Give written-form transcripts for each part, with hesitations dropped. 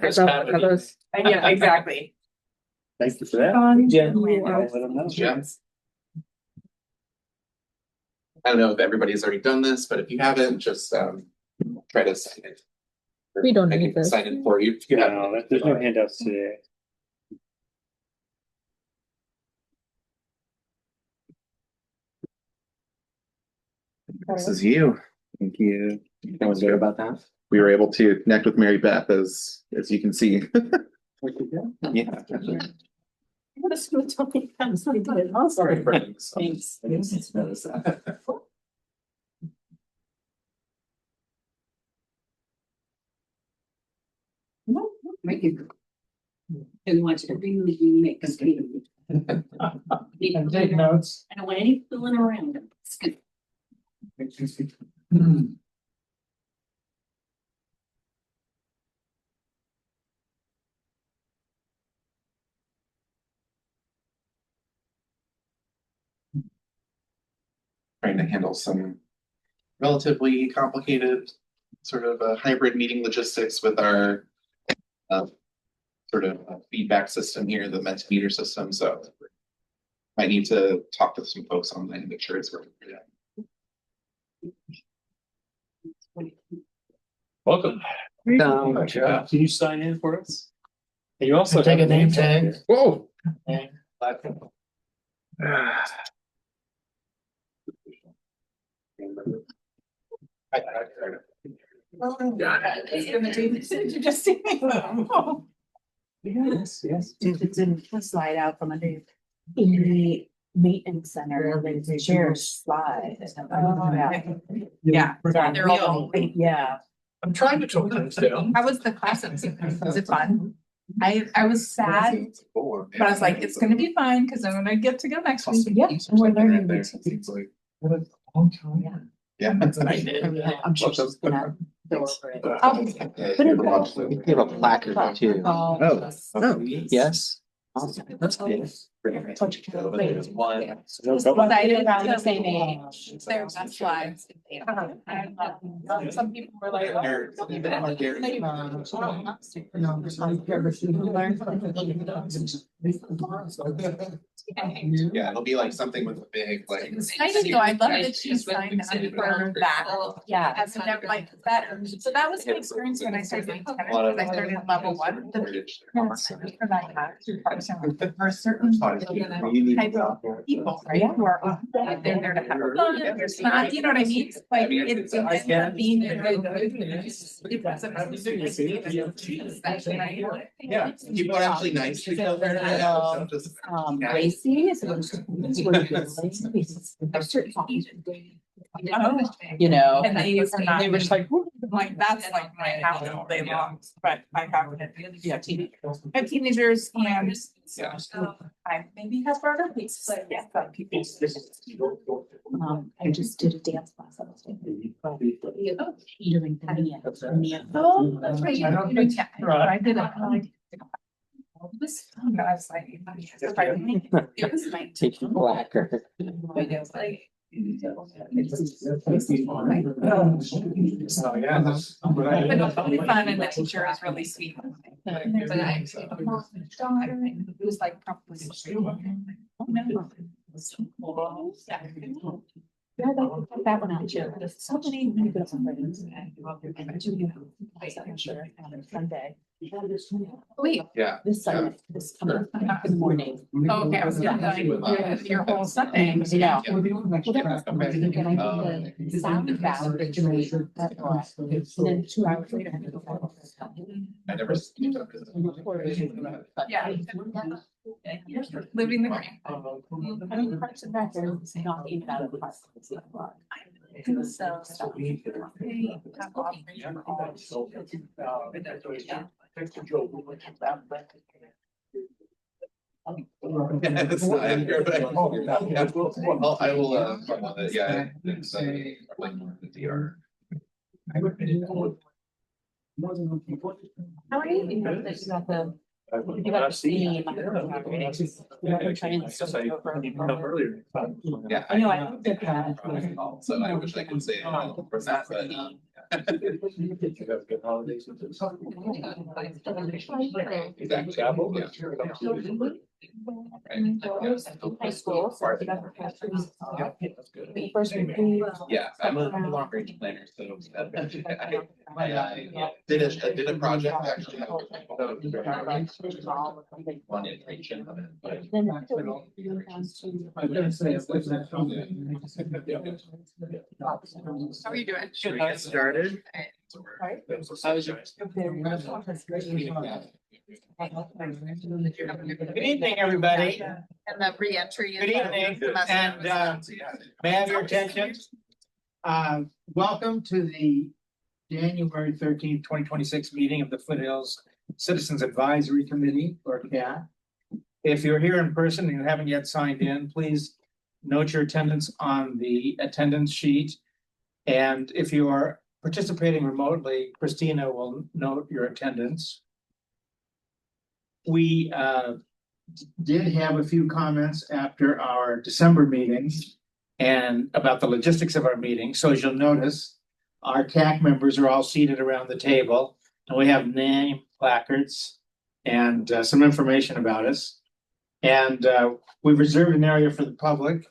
Yeah, exactly. Thank you for that. Jen, I'll let them know. Gems. I don't know if everybody's already done this, but if you haven't, just try to sign it. We don't I need can this. sign it for you. If you have No, there's no handouts today. This is you. Thank you. Feeling good about that? We were able to connect with Mary Beth as you can see. Yeah. Sorry for Thanks. Make it. And want to really make a statement. Take notes. I don't want any fooling around. It's good. Trying to handle some relatively complicated sort of hybrid meeting logistics with our sort of feedback system here, the Mentimeter system. So I need to talk to some folks on that and make sure it's working for them. Welcome. Can you sign in for us? And you also Take have a name tag. Whoa. Yes. It's in a slide out from under in the maintenance center, there's a chair slide. Yeah. They're all. Yeah. I'm trying to talk things down. How was the class? Was it fun? I was sad, but I was like, it's gonna be fine because I'm gonna get to go next week. Yeah. We're learning. There, seems like. What a long time. Yeah. Yeah. I'm sure she's gonna go over it. We have a placard too. Oh. Yes. Awesome. That's good. Excited around the same age. They're best lives. Some people were like. Yeah, it'll be like something with a big like. I didn't know, I love that she signed on for that. Yeah. As a never like that, so that was my experience when I started doing tennis, because I started at level one. For a certain type of people, right, who are, they're there to have fun, there's not, you know what I mean? Like, it's being. Yeah, people are actually nice. Racy, you know, And they used to not. they were just like, Like, that's like my house all day long, but I have, yeah, teenagers. I have teenagers and. Yeah. I maybe have brother, but yeah, but people. I just did a dance class. I was doing Mia. Oh, that's right. I don't You know, think- yeah, right. I did it. It was fun, but I was like, it was like. Take your placard. It was like. Oh, yeah. But it's really fun and the teacher is really sweet. And there's a daughter and it was like probably. Yeah, that one out too. There's so many good friends. I'm sure on Sunday. Wait, Yeah. This Sunday, this coming in the morning. oh, okay, I was gonna like your whole Sunday. Yeah. Yeah. Sound bath retreat. And then 2 hours later. I had to go back. I never. Yeah. Living the dream. I mean, Parks and Rec, they're not even out of the park. So. It's not here, but I will, yeah, it's like the DR. How are you? You got the. You got the theme. You're trying to switch over. Yeah. I know, I looked at that. So I wish I could say for that, but You have good holidays with this. Exactly. Chapel? Yeah. High school. So we got the pastors. That's good. The first week we- Yeah, I'm a long range planner, so I did a project actually. One iteration of it, but Then after we went down to- How are you doing? Should I get started? Right? How was your? Good evening, everybody. And the re-entry. Good evening, and may I have your attention? Welcome to the January 13th, 2026 meeting of the Foothills Citizens Advisory Committee, or CAC. If you're here in person and you haven't yet signed in, please note your attendance on the attendance sheet. And if you are participating remotely, Christina will note your attendance. We did have a few comments after our December meetings and about the logistics of our meeting. So as you'll notice, our CAC members are all seated around the table, and we have name placards and some information about us. And we've reserved an area for the public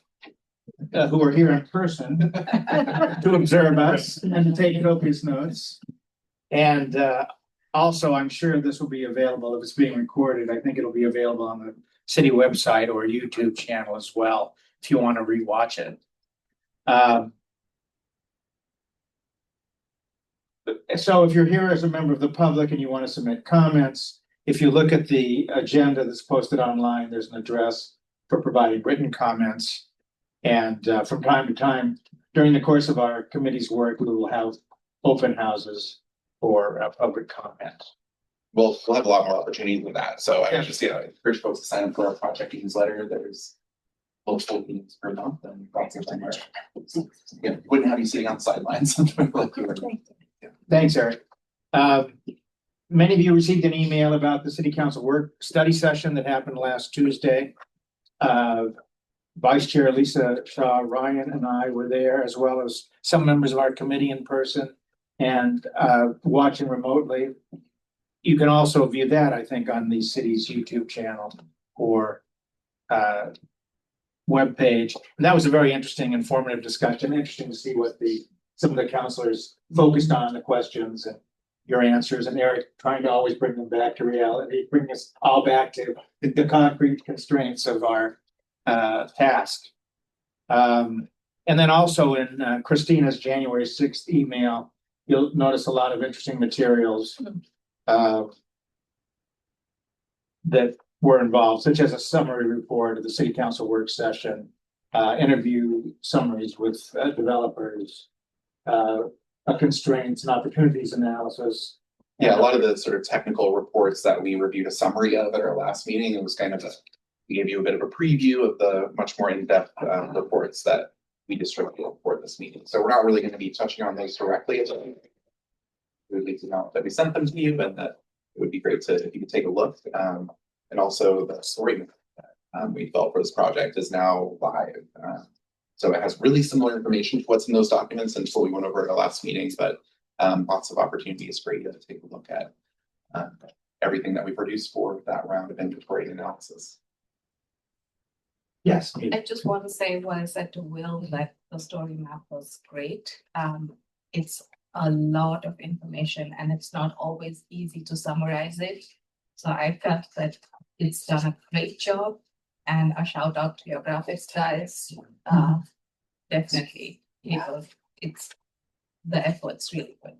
who are here in person to observe us and to take copious notes. And also, I'm sure this will be available if it's being recorded. I think it'll be available on the city website or YouTube channel as well, if you want to rewatch it. So if you're here as a member of the public and you want to submit comments, if you look at the agenda that's posted online, there's an address for providing written comments. And from time to time, during the course of our committee's work, we will have open houses for public comment. we'll have a lot more opportunities with that. So I just, encourage folks to sign up for our project newsletter. There's multiple meetings per month and lots of time. Yeah, wouldn't have you sitting on the sidelines. Like you were. Thanks, Eric. Many of you received an email about the city council work study session that happened last Tuesday. Vice Chair Lisa Shaw Ryan and I were there, as well as some members of our committee in person and watching remotely. You can also view that, I think, on the city's YouTube channel or webpage. And that was a very interesting, informative discussion. Interesting to see what some of the counselors focused on, the questions and your answers, and Eric trying to always bring them back to reality, bring us all back to the concrete constraints of our task. And then also in Christina's January 6th email, you'll notice a lot of interesting materials that were involved, such as a summary report of the city council work session, interview summaries with developers, constraints and opportunities analysis. Yeah, a lot of the sort of technical reports that we reviewed a summary of at our last meeting. It was kind of we gave you a bit of a preview of the much more in-depth reports that we distributed for this meeting. So we're not really going to be touching on those directly. It would be to know that we sent them to you, and that it would be great if you could take a look. And also the story we felt for this project is now live. So it has really similar information to what's in those documents and what we went over at our last meetings, but lots of opportunities for you to take a look at everything that we produced for that round of inventory analysis. Yes. I just want to say what I said to Will, that the story map was great. It's a lot of information and it's not always easy to summarize it. So I felt that it's done a great job, and a shout out to your graphics guys. Definitely, it's the effort's really good.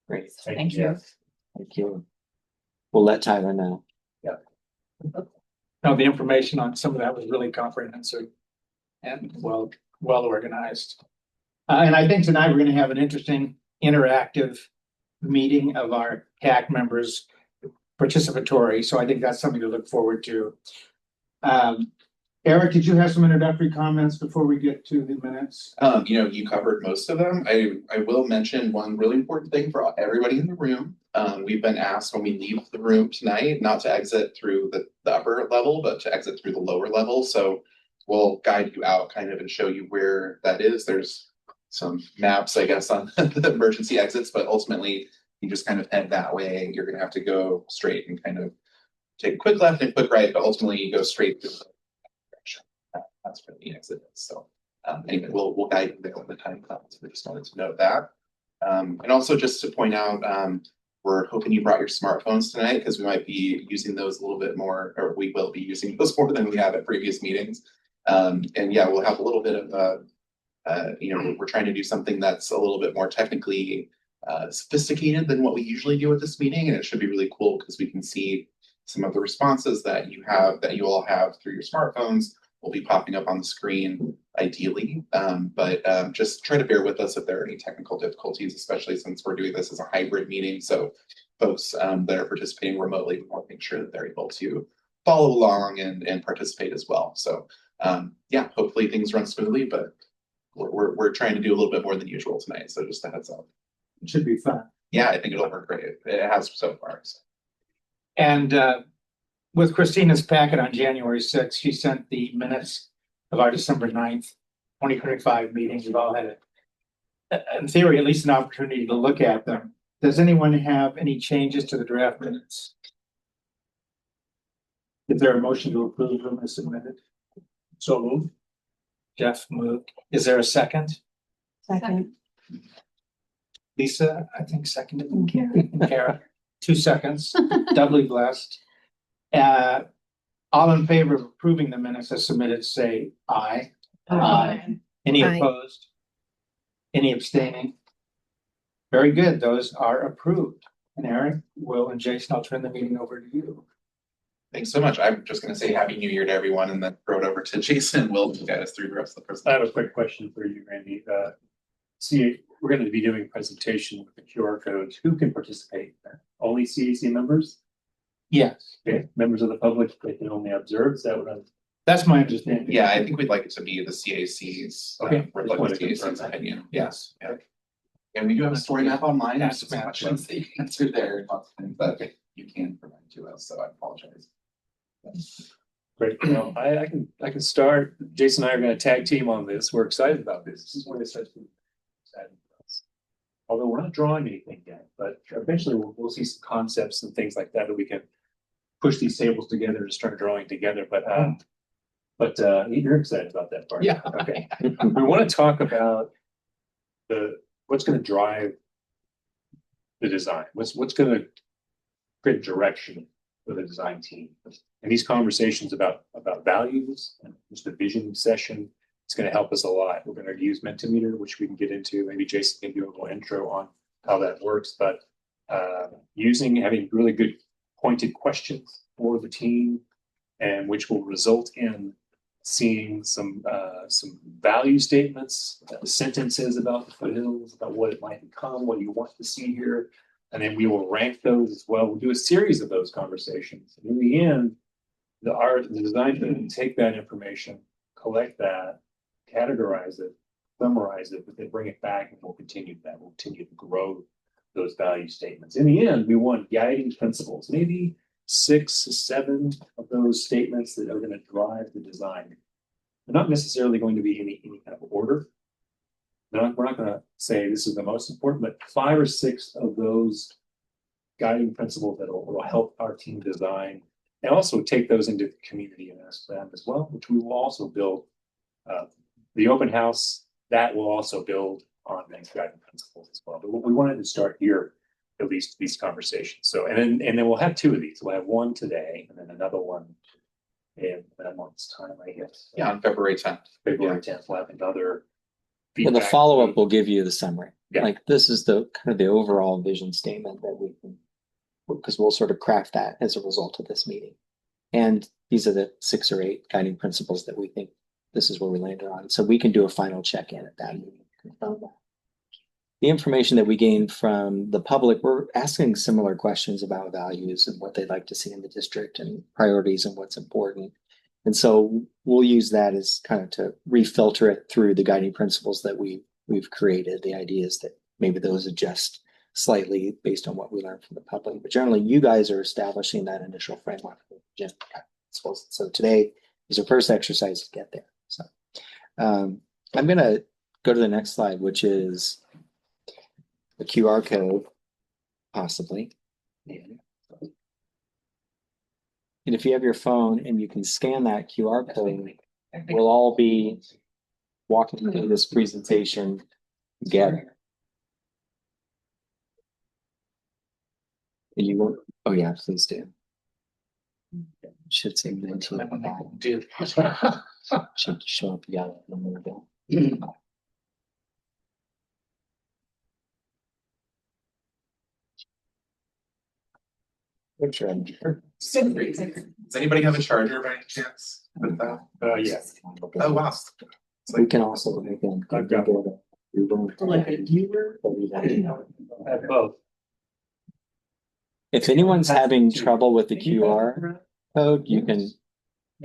Great. Thank you. Thank you. We'll let Tyler know. Yeah. No, the information on some of that was really comprehensive and well organized. And I think tonight we're going to have an interesting interactive meeting of our CAC members, participatory. So I think that's something to look forward to. Eric, did you have some introductory comments before we get to the minutes? You covered most of them. I will mention one really important thing for everybody in the room. We've been asked when we leave the room tonight not to exit through the upper level, but to exit through the lower level. So we'll guide you out kind of and show you where that is. There's some maps, I guess, on the emergency exits, but ultimately you just kind of head that way. You're gonna have to go straight and kind of take a quick left and quick right, but ultimately you go straight to the direction. That's where the exit is. So anyway, we'll guide you there when the time comes. We just wanted to note that. And also just to point out, we're hoping you brought your smartphones tonight because we might be using those a little bit more, or we will be using those more than we have at previous meetings. And yeah, we'll have a little bit of we're trying to do something that's a little bit more technically sophisticated than what we usually do at this meeting, and it should be really cool because we can see some of the responses that you all have through your smartphones will be popping up on the screen ideally. But just try to bear with us if there are any technical difficulties, especially since we're doing this as a hybrid meeting. So folks that are participating remotely, we want to make sure that they're able to follow along and participate as well. So yeah, hopefully things run smoothly, but we're trying to do a little bit more than usual tonight. So just a heads up. It should be fun. Yeah, I think it'll work great. It has so far. So. And with Christina's packet on January 6th, she sent the minutes of our December 9th, 2025 meetings. We've all had, in theory, at least an opportunity to look at them. Does anyone have any changes to the draft minutes? Is there a motion to approve them as submitted? So moved. Jeff moved. Is there a second? Second. Lisa, I think seconded. And Kara, 2 seconds. Doubly blessed. All in favor of approving the minutes as submitted, say aye. Aye. Any Aye. opposed? Any abstaining? Very good. Those are approved. And Eric, Will, and Jason, I'll turn the meeting over to you. Thanks so much. I'm just going to say Happy New Year to everyone and then throw it over to Jason and Will to guide us through the rest of the I presentation. have a quick question for you, Randy. See, we're going to be doing a presentation with the QR codes. Who can participate? Only CAC members? Yes, Okay, members of the public, they can only observe. Is that what I'm? that's my understanding. Yeah, I think we'd like it to be the CAC's Okay. reflect the CAC's opinion. Yes. Yeah. And we do have a story map online. There's some questions that you can answer there, lots of things that you can provide to us. So I apologize. Great. Well, I can start. Jason and I are going to tag team on this. We're excited about this. This is where this starts to be exciting for us. Although we're not drawing anything yet, but eventually we'll see some concepts and things like that we can push these tables together to start drawing together. But you're excited about that part. Yeah. Okay. We want to talk about what's going to drive the design. What's going to create direction for the design team. And these conversations about values and just the vision session, it's going to help us a lot. We're going to use Mentimeter, which we can get into. Maybe Jason can do a little intro on how that works, but having really good pointed questions for the team, and which will result in seeing some value statements, sentences about the Foothills, about what it might become, what you want to see here. And then we will rank those as well. We'll do a series of those conversations. And in the end, the design team will take that information, collect that, categorize it, summarize it, but then bring it back and we'll continue that. We'll continue to grow those value statements. In the end, we want guiding principles, maybe 6 or 7 of those statements that are going to drive the design. They're not necessarily going to be any kind of order. We're not going to say this is the most important, but 5 or 6 of those guiding principles that will help our team design, and also take those into the community and ask them as well, which we will also build. The open house, that will also build on these guiding principles as well. But we wanted to start here, at least these conversations. So, and then we'll have 2 of these. We'll have one today, and then another one in a month's time, I guess. Yeah, on February 10th. February 10th, we'll have another. Well, the follow-up will give you the summary. Yeah. Like this is the kind of the overall vision statement that we can, because we'll sort of craft that as a result of this meeting. And these are the 6 or 8 guiding principles that we think this is where we landed on. So we can do a final check-in at that meeting. Confirm that. The information that we gained from the public, we're asking similar questions about values and what they'd like to see in the district and priorities and what's important. And so we'll use that as kind of to refilter it through the guiding principles that we've created. The idea is that maybe those adjust slightly based on what we learned from the public. But generally, you guys are establishing that initial framework. So today is your first exercise to get there. So I'm going to go to the next slide, which is the QR code, possibly. And if you have your phone and you can scan that QR code, we'll all be walking through this presentation together. And you won't, oh yeah, please do. Should say 19 on the bottom. Should show up, yeah, a minute ago. Sure. Does anybody have a charger by any chance with that? Yes. Oh, wow. We can also make them. I've got Like a viewer. Both. If anyone's having trouble with the QR code, you can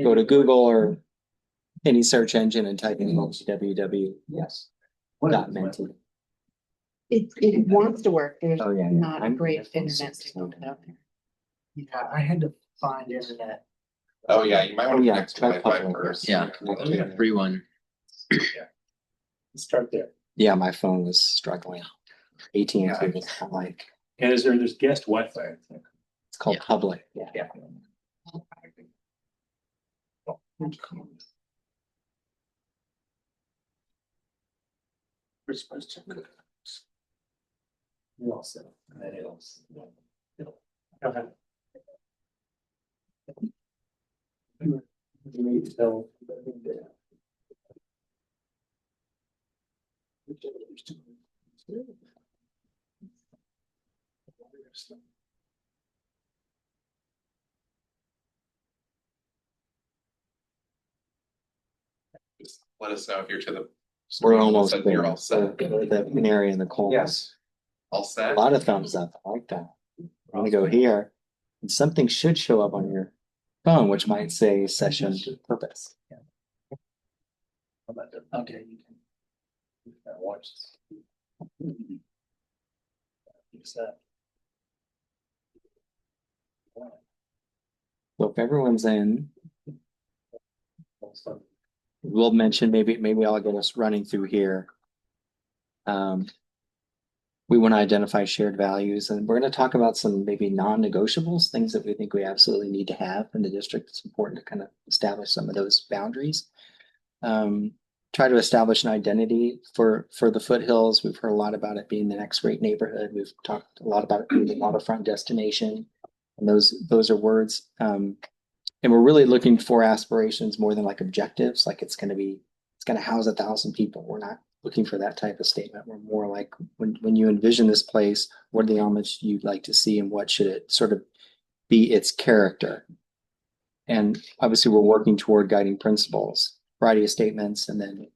go to Google or any search engine and type in www. Yes. Menti. It wants to work. There's Oh, yeah, yeah. not a I'm- great internet signal out there. Yeah, I had to find internet. Oh, yeah, you might want Oh, to yeah, connect to try Wi-Fi public. first. Yeah. Free one. Start there. Yeah, my phone was struggling. AT&T Yeah. was like, And there's guest Wi-Fi, I think. it's called public. Yeah. We're supposed to. You all said, and then it'll. Okay. You need to tell. Just let us know if you're to the. We're almost Said there. You're all set. The canary in the coal. Yes. All A set. lot of thumbs up. I like that. I'm gonna go here and something should show up on your phone, which might say session purpose. Okay, you can. Watch this. Fix that. So if everyone's in, we'll mention, maybe I'll get us running through here. We want to identify shared values, and we're going to talk about some maybe non-negotiables, things that we think we absolutely need to have in the district. It's important to kind of establish some of those boundaries. Try to establish an identity for the Foothills. We've heard a lot about it being the next great neighborhood. We've talked a lot about it being the waterfront destination, and those are words. And we're really looking for aspirations more than like objectives. Like it's going to house 1,000 people. We're not looking for that type of statement. We're more like when you envision this place, what are the elements you'd like to see, and what should it sort of be its character? And obviously, we're working toward guiding principles, variety of statements, and then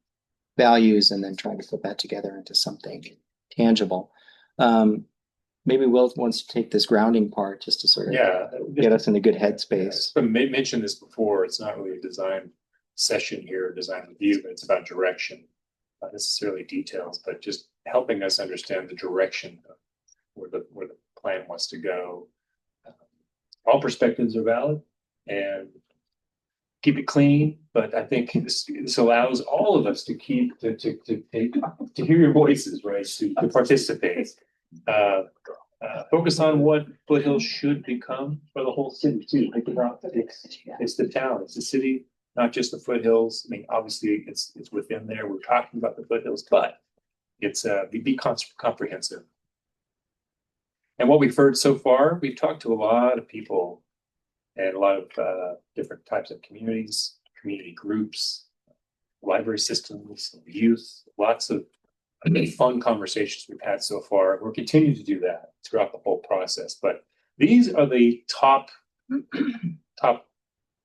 values, and then trying to put that together into something tangible. Maybe Will wants to take this grounding part just to sort of get us in a good headspace. I mentioned this before. It's not really a design session here, design review, but it's about direction, not necessarily details, but just helping us understand the direction of where the plan wants to go. All perspectives are valid, and keep it clean. But I think this allows all of us to to hear your voices, right? To participate. Focus on what Foothills should become for the whole city too. Think about it's the town, it's the city, not just the Foothills. I mean, obviously it's within there. We're talking about the Foothills, but it's be comprehensive. And what we've heard so far, we've talked to a lot of people and a lot of different types of communities, community groups, library systems, youth, lots of fun conversations we've had so far. We're continuing to do that throughout the whole process. But these are the top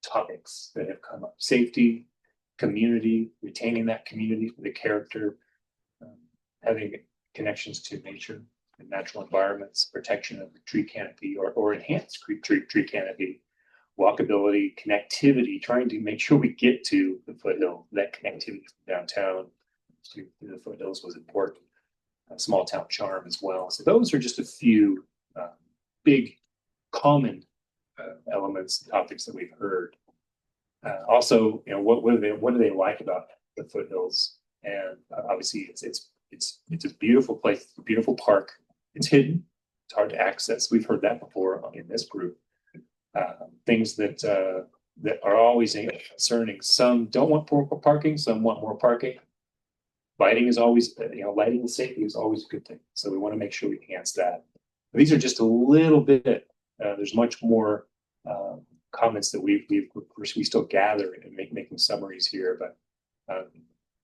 topics that have come up: safety, community, retaining that community, the character, having connections to nature and natural environments, protection of the tree canopy or enhanced tree canopy, walkability, connectivity, trying to make sure we get to the foothill. That connectivity from downtown to the Foothills was important. Small town charm as well. So those are just a few big common elements, topics that we've heard. Also, what do they like about the Foothills? And obviously it's a beautiful place, a beautiful park. It's hidden. It's hard to access. We've heard that before in this group. Things that are always concerning. Some don't want more parking. Some want more parking. Lighting is always, lighting and safety is always a good thing. So we want to make sure we enhance that. But these are just a little bit. There's much more comments that we still gather and making summaries here. But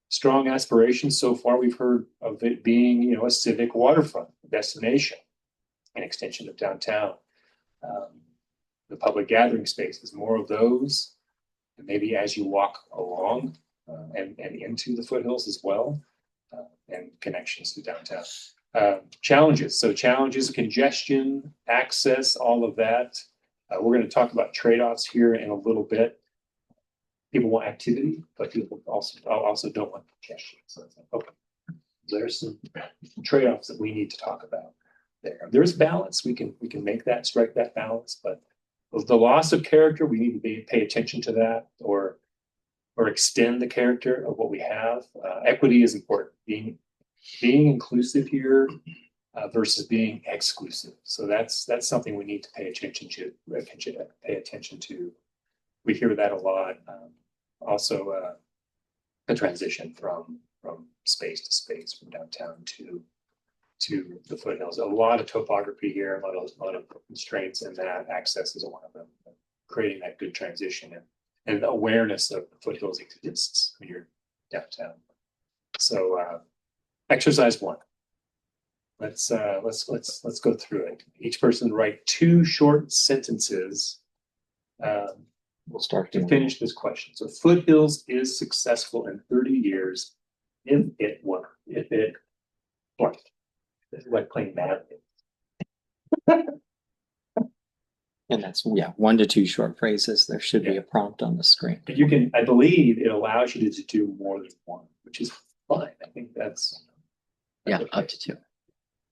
strong aspirations so far. We've heard of it being, a civic waterfront destination, an extension of downtown. The public gathering spaces, more of those, and maybe as you walk along and into the foothills as well, and connections to downtown. Challenges, congestion, access, all of that. We're going to talk about trade-offs here in a little bit. People want activity, but people also don't want congestion. So it's like, okay, there's some trade-offs that we need to talk about there. There's balance. We can strike that balance, but the loss of character, we need to pay attention to that, or extend the character of what we have. Equity is important. Being inclusive here versus being exclusive. So that's something we need to pay attention to. We hear that a lot. Also, the transition from space to space, from downtown to the foothills. A lot of topography here, a lot of constraints, and that access is one of them. Creating that good transition and the awareness of the foothills exists when you're downtown. So exercise 1. Let's go through it. Each person write 2 short sentences. We'll start to finish this question. So Foothills is successful in 30 years if it blank. It's like playing Madden. And that's 1 to 2 short phrases. There should be a prompt on the screen. But you can, I believe it allows you to do more than 1, which is fine. I think that's okay. Up to 2.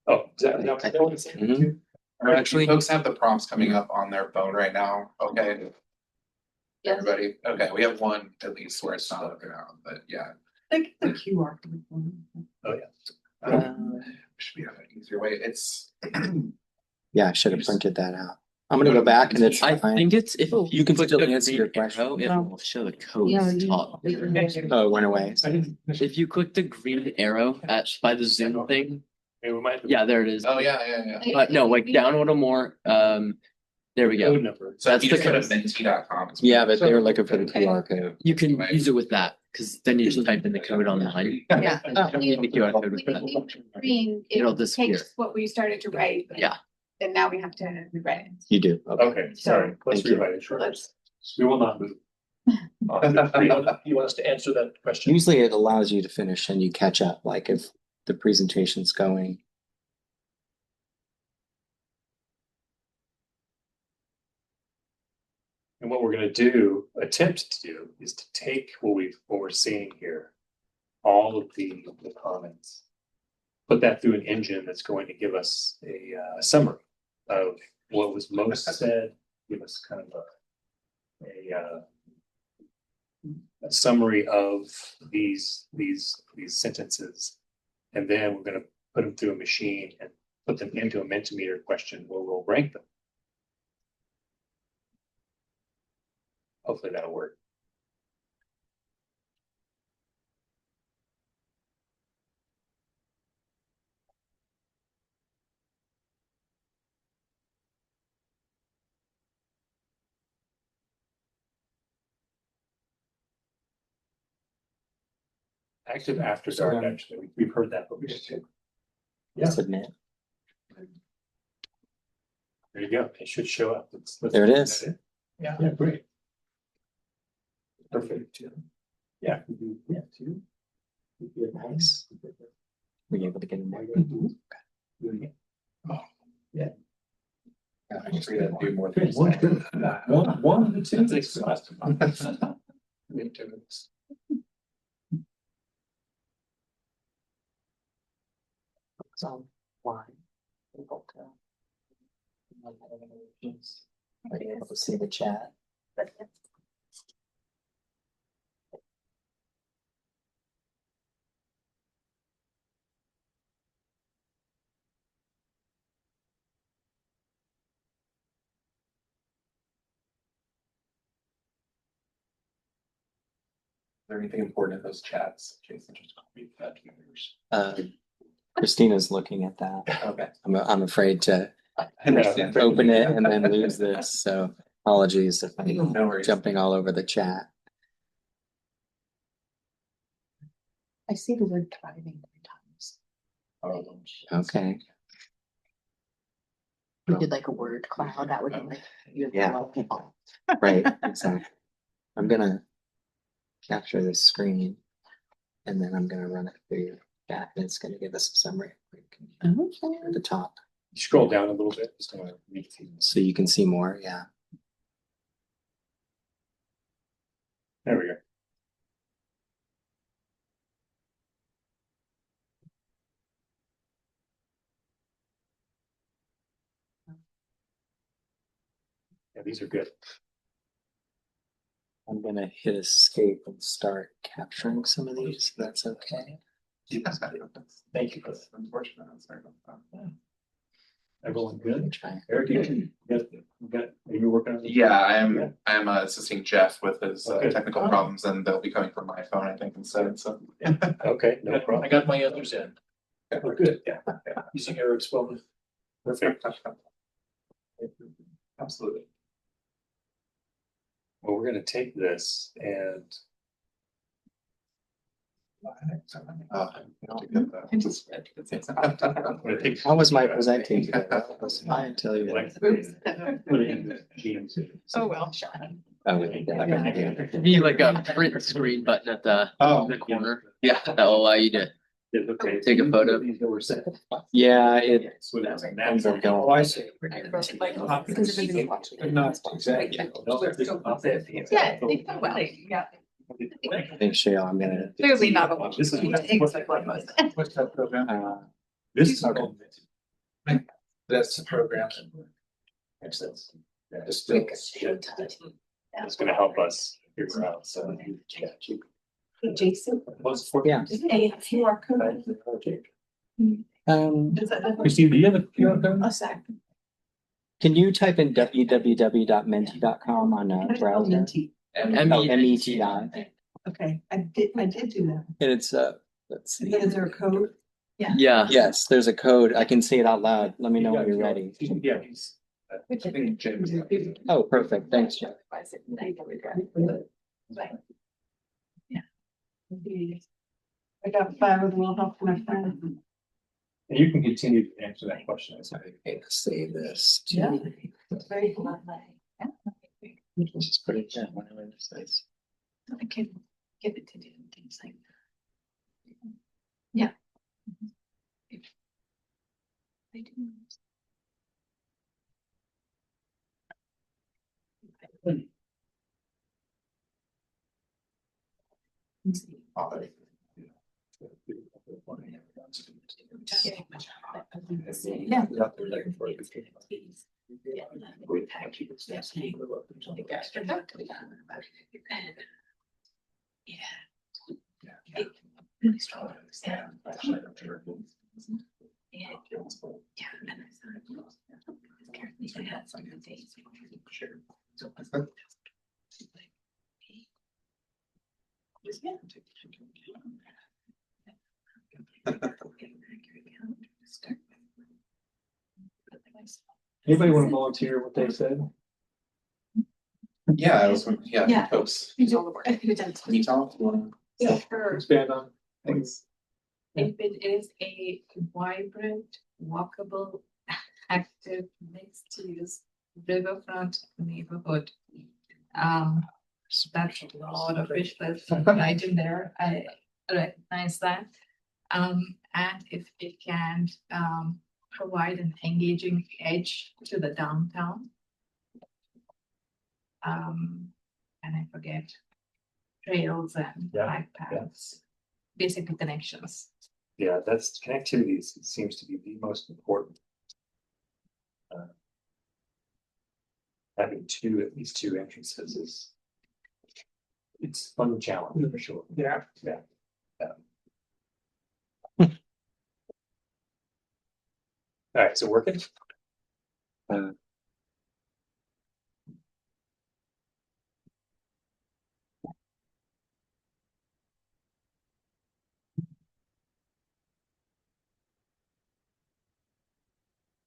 Oh, is that what it's saying? Actually, folks have the prompts coming up on their phone right now. Okay. Yes. Everybody. Okay, we have one at least where it's not looking out, but yeah. Like the QR code. Oh yeah. Should be an easier way. It's Yeah, I should have printed that out. I'm gonna go back and it's I fine. think it's if You can click still the answer green your question. arrow, it will show the code top. Oh, it went away. If you click the green arrow by the Zoom thing, Maybe we might. yeah, there it is. oh yeah. No, like down a little more. There we go. Code number. So That's if you just the go to code. menti.com. Yeah, but they were looking for the QR code. You can use it with that because then you just type in the code online. Yeah. You don't need the QR code with that. Green, It'll it disappear. takes what we started to write. Yeah. And now we have to rewrite it. You do. Okay. Okay, sorry. Let's Thank you. rewrite it. Sure. Let's- We will not move. You want us to answer that question? Usually it allows you to finish and you catch up, like if the presentation's going. And what we're going to attempt to do, is to take what we're seeing here, all of the comments, put that through an engine that's going to give us a summary of what was most said, give us kind of a summary of these sentences, and then we're going to put them through a machine and put them into a Mentimeter question where we'll rank them. Hopefully that'll work. Active after dark, actually. We've heard that before too. Yeah. Submit. There you go. It should show up. There it is. Yeah, great. Perfect. Yeah. Yeah, too. Nice. Were you able to get in there? Oh, yeah. I'm just gonna do more Good. things. One, two, six. It's online. Are you able to see the chat? there anything important in those chats? Jason, just read that to yours. Christina's looking at that. Okay. I'm afraid to I understand. open it and then lose this, so apologies if I'm No worries. jumping all over the chat. I see the word driving 3 times. Okay, We did like a word cloud, that would be like. Yeah. right, exactly. I'm gonna capture this screen and then I'm gonna run it through chat and it's gonna give us a summary at the top. Scroll down a little bit. Just to read through this. So you can see more, yeah. There we go. Yeah, these are good. I'm gonna hit escape and start capturing some of these, if that's okay. Thank you. That's unfortunate. I'm sorry about that. Everyone good? Try. Eric, you got, are you working on this? Yeah, I'm assisting Jeff with his Okay. technical problems, and they'll be coming from my phone, I think, instead. So Okay, no I problem. got my answers in, Oh, good. Yeah. using Eric's phone. Perfect. Absolutely. Well, we're gonna take this and I'm gonna take. How was my presenting today? That was fine, tell you. Like, put it in the Teams. Oh, well. Oh, wait, yeah. Be like a print screen button at the corner. Yeah, that'll allow you to It's okay. take a photo. Yeah, it So that's a ends up Oh, going. I see. Because everybody's watching. But not exactly. Yeah, they feel well, yeah. Thanks, Shayla, I'm gonna. Clearly not a lot. This is. Takes like one most. What's that program? This is. Okay. That's the program. It's gonna help us figure out some. Jason. Yeah. A QR code. Is that? Christine, do you have a QR code? A sec. Can you type in www.menti.com on a browser? Oh, MET. Okay, I did do that. And it's, let's see. Is there a code? Yeah. Yes, there's a code. I can say it out loud. Let me know when you're ready. Yeah, he's. I think James. Oh, perfect. Thanks, Jeff. I got 5 with a little help from my friend. And you can continue to answer that question. Okay, save this. to- Yeah. It's very fun. Just put it down whenever this is. I can get it to do things like that. Yeah. They do. Yeah. Really strong. Yeah. Anybody want to volunteer what they said? Yeah, I was, Yeah. folks. We do it. Can you tell if you want? Yeah, sure. Expand on. Thanks. If it is a vibrant, walkable, active, mixed-use riverfront neighborhood. That's a lot of wish list right in there. I recognize that. And if it can provide an engaging edge to the downtown. And I forget trails and bike paths, basically connections. Yeah, that's connectivity seems to be the most important. Having at least two entrances is. It's a fun challenge for sure. Yeah. Yeah. All right, so working.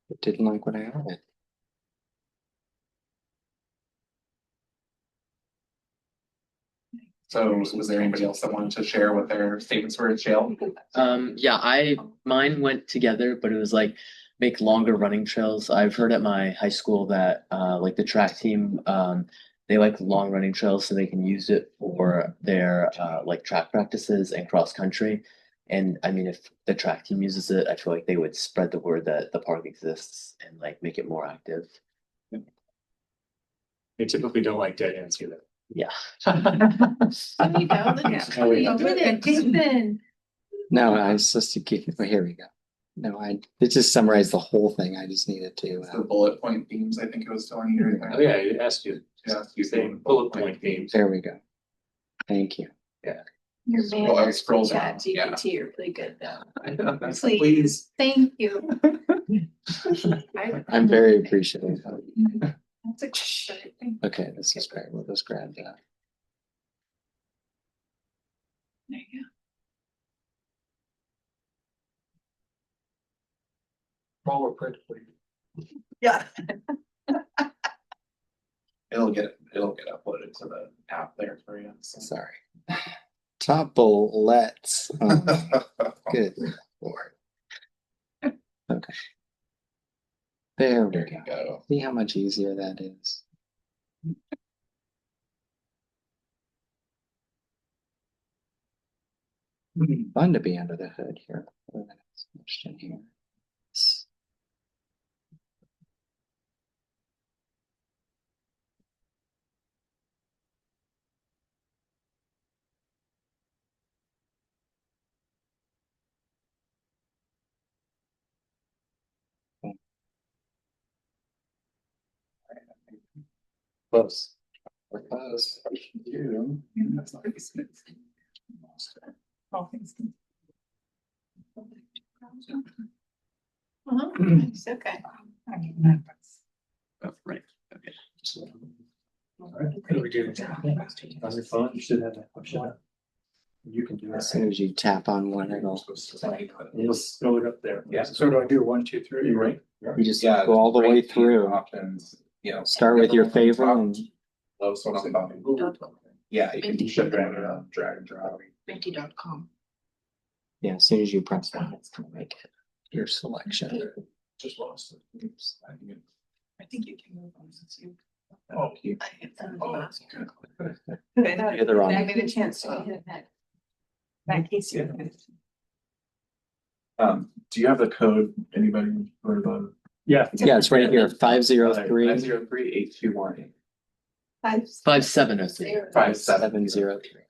It didn't like what I heard. So was there anybody else that wanted to share what their statements were at jail? Yeah, mine went together, but it was like make longer running trails. I've heard at my high school that like the track team, they like long running trails so they can use it for their like track practices and cross country. And I mean, if the track team uses it, I feel like they would spread the word that the park exists and like make it more active. They typically don't like dead ends either. Yeah. There you go. Look at you did it, Jason. No, I was supposed to keep it. Here we go. No, it just summarized the whole thing. I just needed to. The bullet point themes, I think it was telling you. Oh, yeah, I asked you. Yeah. You say bullet point themes. There we go. Thank you. Your Scroll- manners scroll for down, Chat GPT are really good though. Please. Thank you. I'm very appreciative. That's a good thing. Okay, this is great. We'll just grab that. There you go. Smaller print, please. Yeah. It'll get uploaded to the app there for you. So. Sorry. Let's. Good Lord. Okay. There we There you go. go. See how much easier that is. Fun to be under the hood here. Question here. Close. We're close. You. That's not All things. Nice, okay. Oh, right. Okay. What do we do? On your phone, you should have that option. You can do As that. soon as you tap on one, it'll. Just throw it up there. Yeah, so do I do 1, 2, 3, right? You just go all the way through. Options, Start with your favorite and Love one on the bottom. Yeah, you can Minty. drag it up, drag and drop. Minty.com. yeah, as soon as you press one, it's gonna make it your selection. Just lost it. Oops. I think you can move on since you. Oh, you. I hit them Oh, last. good. The other one. I made a chance to hit that. That case. Yeah. Do you have the code, anybody, for the? Yeah. Yeah, it's right here, 503 503-821. 5703. 703.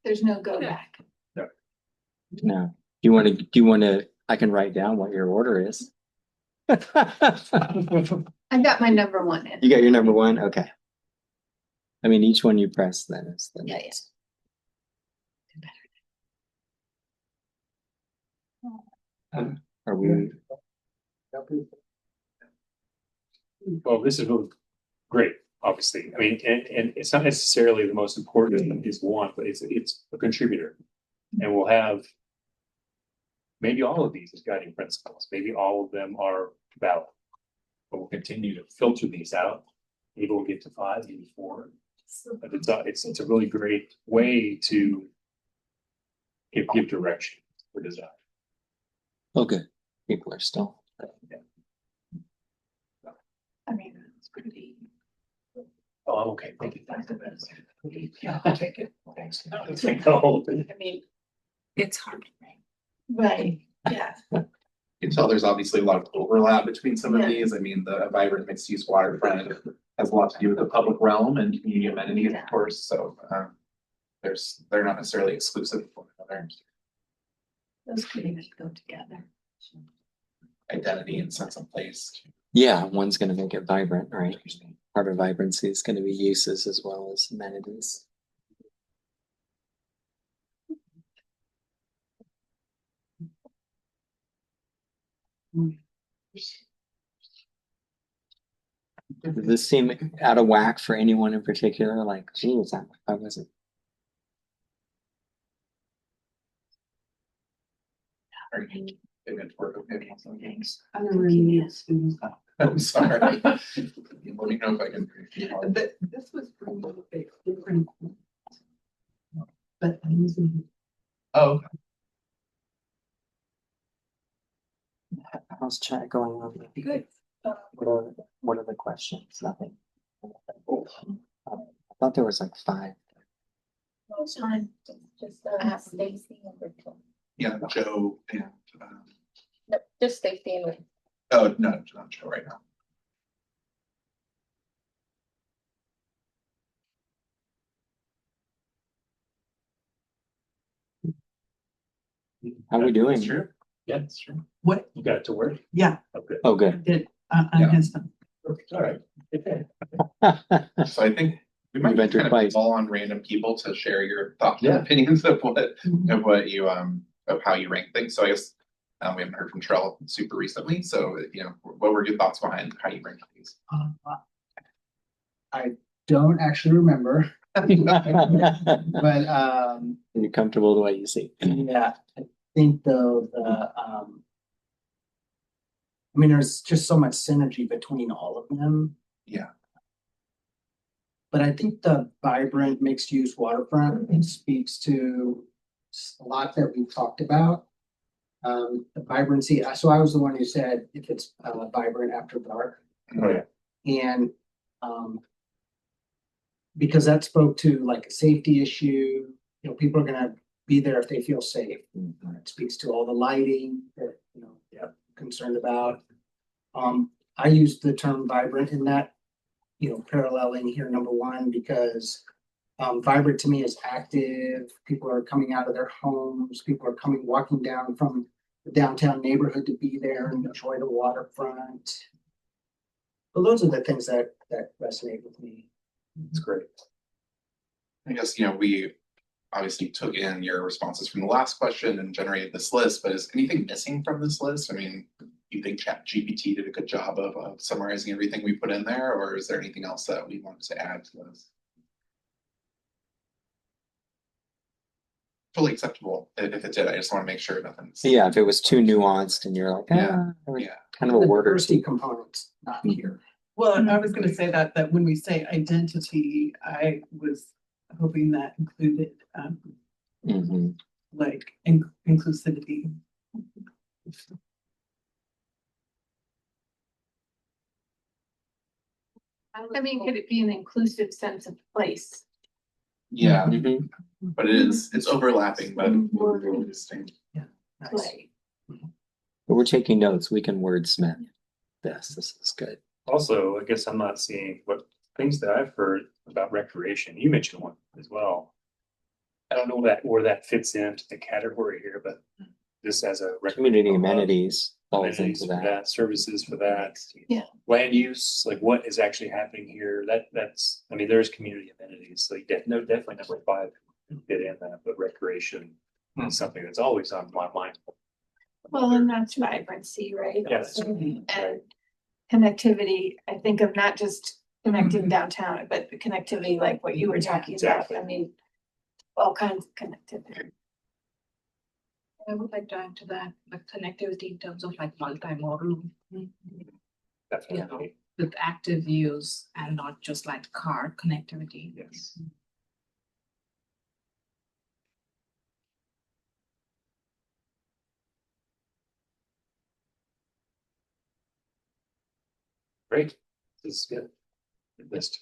There's no go back. No, do you want to, I can write down what your order is. You I got my number one in. got your number one? Okay. I mean, each one you press then is the Yeah, next. Are we, Well, this is really great, obviously. I mean, and it's not necessarily the most important is one, but it's a contributor. And we'll have maybe all of these as guiding principles. Maybe all of them are valid. But we'll continue to filter these out. Maybe we'll get to 5, maybe 4. But it's a really great way to give direction for design. okay, people are still. I mean, it's pretty. Oh, okay. Thank you. Yeah, I'll take it. Thanks. Take the whole thing. I mean, it's hard. Right, yeah. You can tell there's obviously a lot of overlap between some of Yeah. these. I mean, the vibrant mixed use waterfront has a lot to do with the public realm and community amenities, of course, so they're not necessarily exclusive from one another. Those could even go together. Identity and sense of place. Yeah, one's gonna make it vibrant, right? Part of vibrancy is gonna be uses as well as amenities. Does this seem out of whack for anyone in particular? Like, geez, I wasn't. Are you able to work okay? I never really students. I'm sorry. Let me know if I can. But this was pretty big, different. But I'm using. Oh, How's chat going on? Good. What are the questions? Nothing. I thought there was like 5. Just Stacy and Rachel. yeah, Joe and, No, just Stacy and Rachel. oh, no, not Joe right now. How are we doing? Sure. Yeah, that's true. What? You got it to work? Yeah, Okay. Oh, I good. did, on Yeah. his phone. Perfect. All right. Okay. So I think we might You've be entered kind of twice. call on random people to share your thoughts Yeah. and opinions of what you of how you rank things. So I guess we haven't heard from Trell super recently. So what were your thoughts behind how you rank things? I don't actually remember, but You're comfortable the way you see. yeah, I think though I mean, there's just so much synergy between all of them. Yeah. But I think the vibrant mixed use waterfront speaks to a lot that we talked about. The vibrancy, so I was the one who said if it's vibrant after dark. Oh, yeah. And because that spoke to like a safety issue, people are gonna be there if they feel safe. It speaks to all the lighting that, concerned about. I used the term vibrant in that, paralleling here, number one, because vibrant to me is active. People are coming out of their homes. People are walking down from the downtown neighborhood to be there and enjoy the waterfront. Well, those are the things that resonate with me. It's great. I guess we obviously took in your responses from the last question and generated this list, but is anything missing from this list? I mean, you think ChatGPT did a good job of summarizing everything we put in there, or is there anything else that we wanted to add to this? Fully acceptable if it did. I just want to make sure nothing's. Yeah, if it was too nuanced and you're like, Yeah. kind of a The word or diversity two. components not here. Well, I was gonna say that when we say identity, I was hoping that included, Mhm. like inclusivity. I mean, could it be an inclusive sense of place? Yeah, Mhm. but it's overlapping, but really distinct. Nice. Play. But we're taking notes. We can wordsmith this. This is good. Also, I guess I'm not seeing what things that I've heard about recreation. You mentioned one as well. I don't know where that fits into the category here, but this as a Community recreational hub, amenities falls amenities into for that. services for that. Yeah. Land use, like what is actually happening here? That's I mean, there's community amenities. So definitely number 5 fit in that, but recreation is something that's always on my mind. Well, and that's vibrancy, right? Yeah, that's Also, right. and connectivity, I think of not just connecting downtown, but the connectivity like what you were talking Exactly. about. I mean, all kinds of connectivity. I would like to add to that, like connectivity in terms of like multimodal, Definitely. with active use and not just like car connectivity. Yes. Great. This is good. Good list.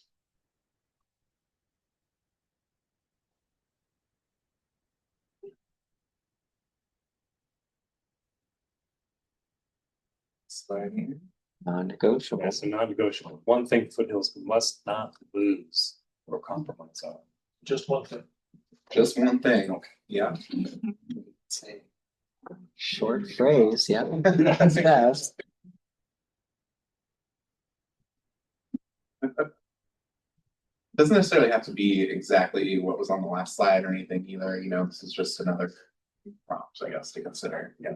Sliding. Non-negotiable. That's a non-negotiable. One thing Foothills must not lose or compromise on. Just one thing. Just one thing. Okay. Yeah. Say. Short phrase. Yeah. That's fast. Doesn't necessarily have to be exactly what was on the last slide or anything either. This is just another prompt, I guess, to consider. Yeah.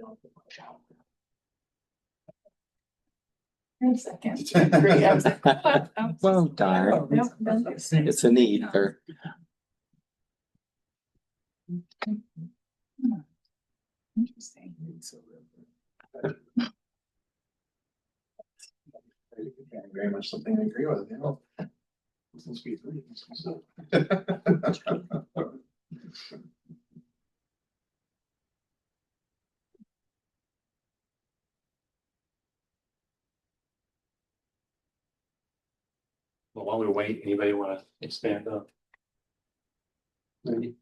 For a second. Agree. I was like, what? Well, darn, Nope, nope. it's a need for. Interesting. Very much something I agree with, you know. Since we agree. Well, while we wait, anybody want to expand on? Maybe.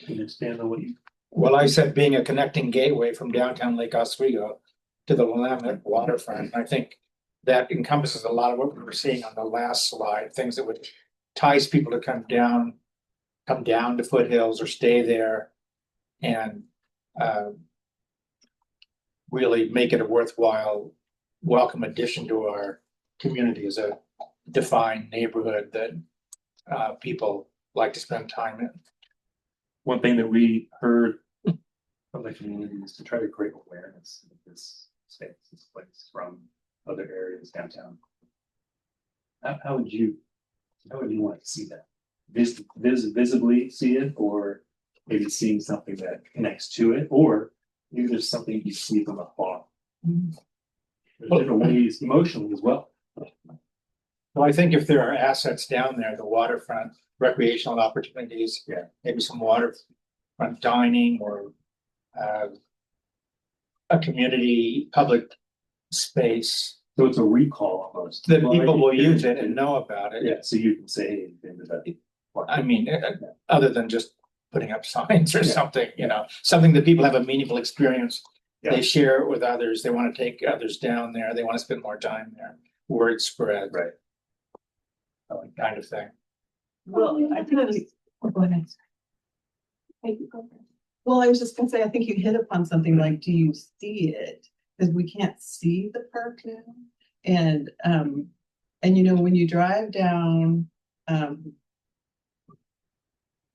Can you expand on what you? Well, I said being a connecting gateway from downtown Lake Oswego to the Willamette waterfront. I think that encompasses a lot of what we were seeing on the last slide, things that would entice people to come down to Foothills or stay there and really make it a worthwhile, welcome addition to our community as a defined neighborhood that people like to spend time in. One thing that we heard from the community is to try to create awareness of this space, this place from other areas downtown. How would you want to see that? Visibly see it, or maybe seeing something that connects to it, or maybe there's something you see from afar. There's different ways emotionally as well. Well, I think if there are assets down there, the waterfront, recreational opportunities, Yeah. maybe some waterfront dining or a community public space, So it's a recall almost. that people will use it and know about it. Yeah, so you can say, hey, you've been to that. I mean, other than just putting up signs or Yeah. something, something that people have a meaningful experience. Yeah. They share it with others. They want to take others down there. They want to spend more time there. Word spread. Right. Kind of thing. Well, I think go ahead. Well, I was just gonna say, I think you hit upon something like, do you see it? Because we can't see the park now. And when you drive down,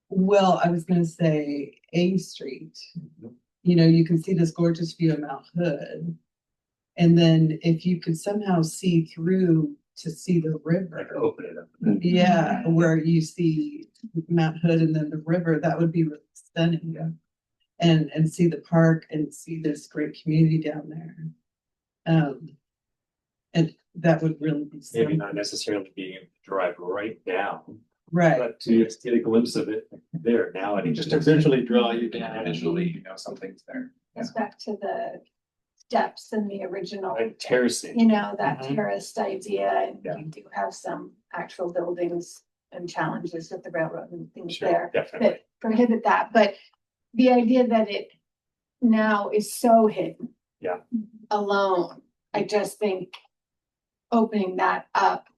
well, I was gonna say A Street, you can see this gorgeous view of Mount Hood. And then if you could somehow see through to see the river. Like open it up. Yeah, where you see Mount Hood and then the river, that would be really stunning. Yeah. And see the park and see this great community down there. And that would really be Maybe stunning. not necessarily being able to drive right down, Right, but to just get a glimpse of it there now. And Just to visually draw you down. Visually, something's there. Goes back to the steps in the original, like terracing. that Mhm. terraced idea, and Yeah. you do have some actual buildings and challenges with the railroad and things Sure, there definitely. that prohibit that, but the idea that it now is so hidden. Yeah. Alone, I just think opening that up.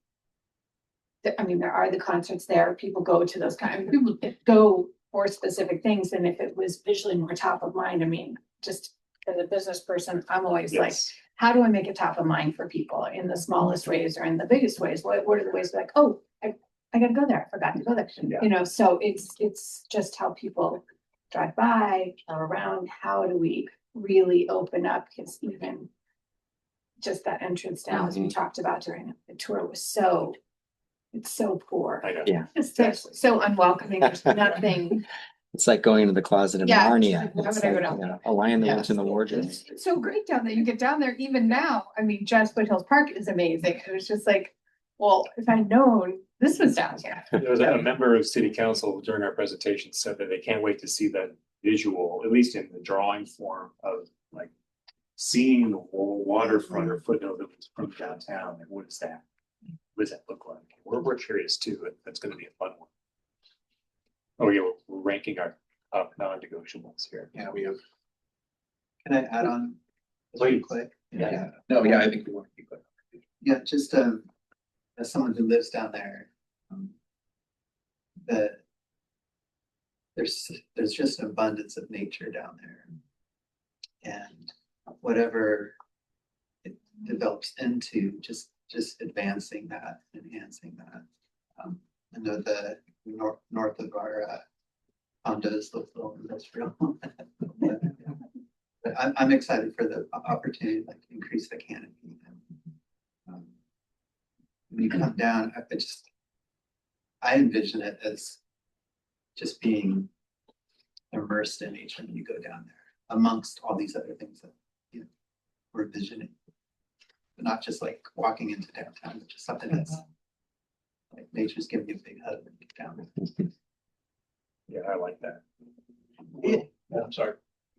I mean, there are the concerts there, people go to those people go for specific things, and if it was visually more top of mind, I mean, just as a business person, I'm always like, Yes. how do I make it top of mind for people in the smallest ways or in the biggest ways? What are the ways like, oh, I gotta go there, I forgot to go there, Yeah. so it's just how people drive by or around, how do we really open up, because even just that entrance now, as we talked about during the tour, was it's so poor. I know. Yeah. It's like so unwelcoming, there's nothing. It's like going to the closet of Yeah, Narnia. why It's would I go like, down there? a lion that Yeah. went in the wardrobe. It's so great down there. You get down there even now. I mean, just Foothills Park is amazing. It was just like, well, if I'd known this was down here. There was a member of city council during our presentation said that they can't wait to see that visual, at least in the drawing form of like seeing the whole waterfront or footnote that was from downtown. And what does that look like? We're curious too. That's going to be a fun one. Oh yeah, we're ranking our top non-negotiables here. Yeah, we have. Can I add on? Please. Quick? Yeah. No, yeah, I think we want to keep it. Yeah, just as someone who lives down there, that there's just an abundance of nature down there. And whatever it develops into, just advancing that, enhancing that. I know the north of our condos look a little industrial. I'm excited for the opportunity, like to increase the canopy. And, when you come down, I envision it as just being immersed in nature when you go down there, amongst all these other things that we're envisioning. But not just like walking into downtown, but just something that's like nature's giving you a big hug when you get down there. Yeah, I like that. Yeah. Yeah, I'm sorry.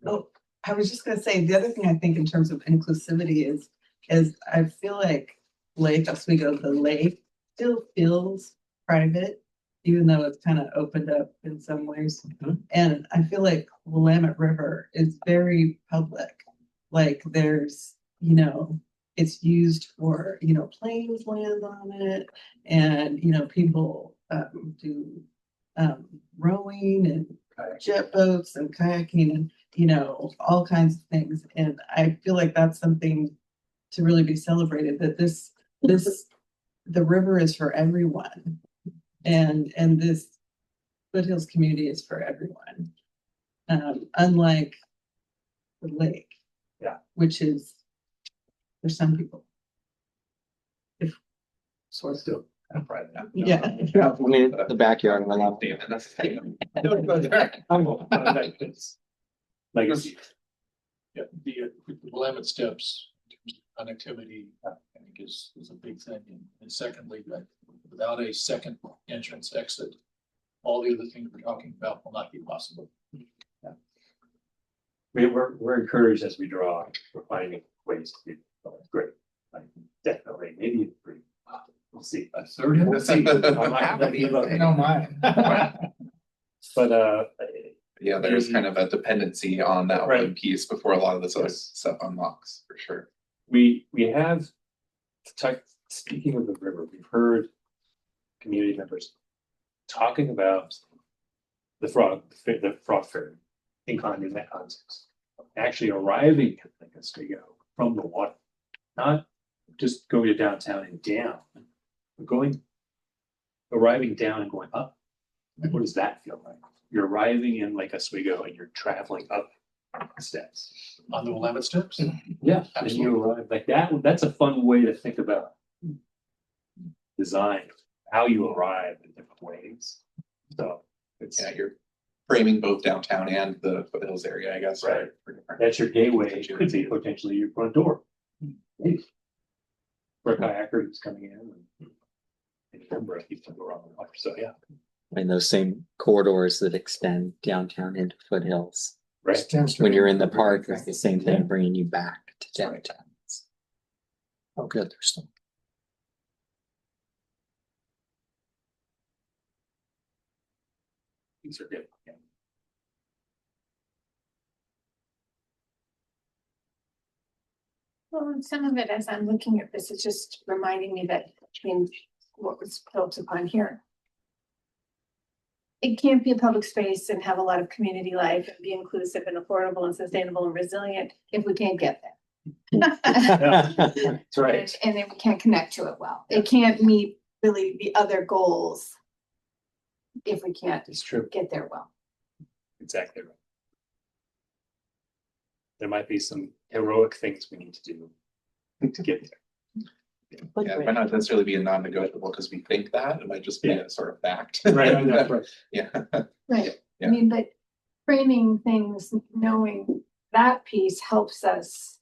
Oh, I was just gonna say, the other thing I think in terms of inclusivity is I feel like Lake Oswego, the lake still feels private, even though it's kind of opened up in some ways. And I feel like Willamette River is very public. Like there's, it's used for, planes land on it, and people do rowing and jet boats and kayaking and all kinds of things. And I feel like that's something to really be celebrated, that the river is for everyone, and this Foothills community is for everyone, unlike the lake, which is for some people. If sort of Still, I'm private. Yeah. I mean, the backyard, I love. Don't go there. I'm going to legacy. Yeah, the Willamette Steps, in terms of connectivity, I think is a big thing. And secondly, that without a second entrance exit, all the other things we're talking about will not be possible. We're encouraged as we draw, we're finding ways to do it. Great. Like, definitely, maybe three. We'll see. A third. We'll see. I might have to give up. No, mine. But Yeah, there's kind of a dependency on that Right. one piece before a lot of this other Yes. stuff unlocks, for sure. we have, speaking of the river, we've heard community members talking about the frog ferry in that context. Actually arriving at Lake Oswego from the water, not just going to downtown and down, but arriving down and going up. Like, what does that feel like? You're arriving in Lake Oswego and you're traveling up the steps. On the Willamette Steps? Yeah, and you arrive like that. That's a fun way to think about design, how you arrive in different ways. So it's You're framing both downtown and the Foothills area, I guess. Right. For different- that's your gateway. It could be potentially your front door. Maybe. For a kayaker who's coming in and remember if you can go around the water. So yeah. And those same corridors that extend downtown into Foothills. Right. When you're in the park, it's the same thing, bringing you back to downtown. Oh, good, there's some. These are good. Yeah. Well, and some of it, as I'm looking at this, is just reminding me that, what was built upon here. It can't be a public space and have a lot of community life and be inclusive and affordable and sustainable and resilient if we can't get there. That's right. And then we can't connect to it well. It can't meet really the other goals if we can't It's true. get there well. Exactly right. There might be some heroic things we need to do to get there. Yeah, it might not necessarily be a non-negotiable because we think that, it might just be a sort of fact. Right, that's right. Yeah. Right. Yeah. I mean, but framing things, knowing that piece helps us.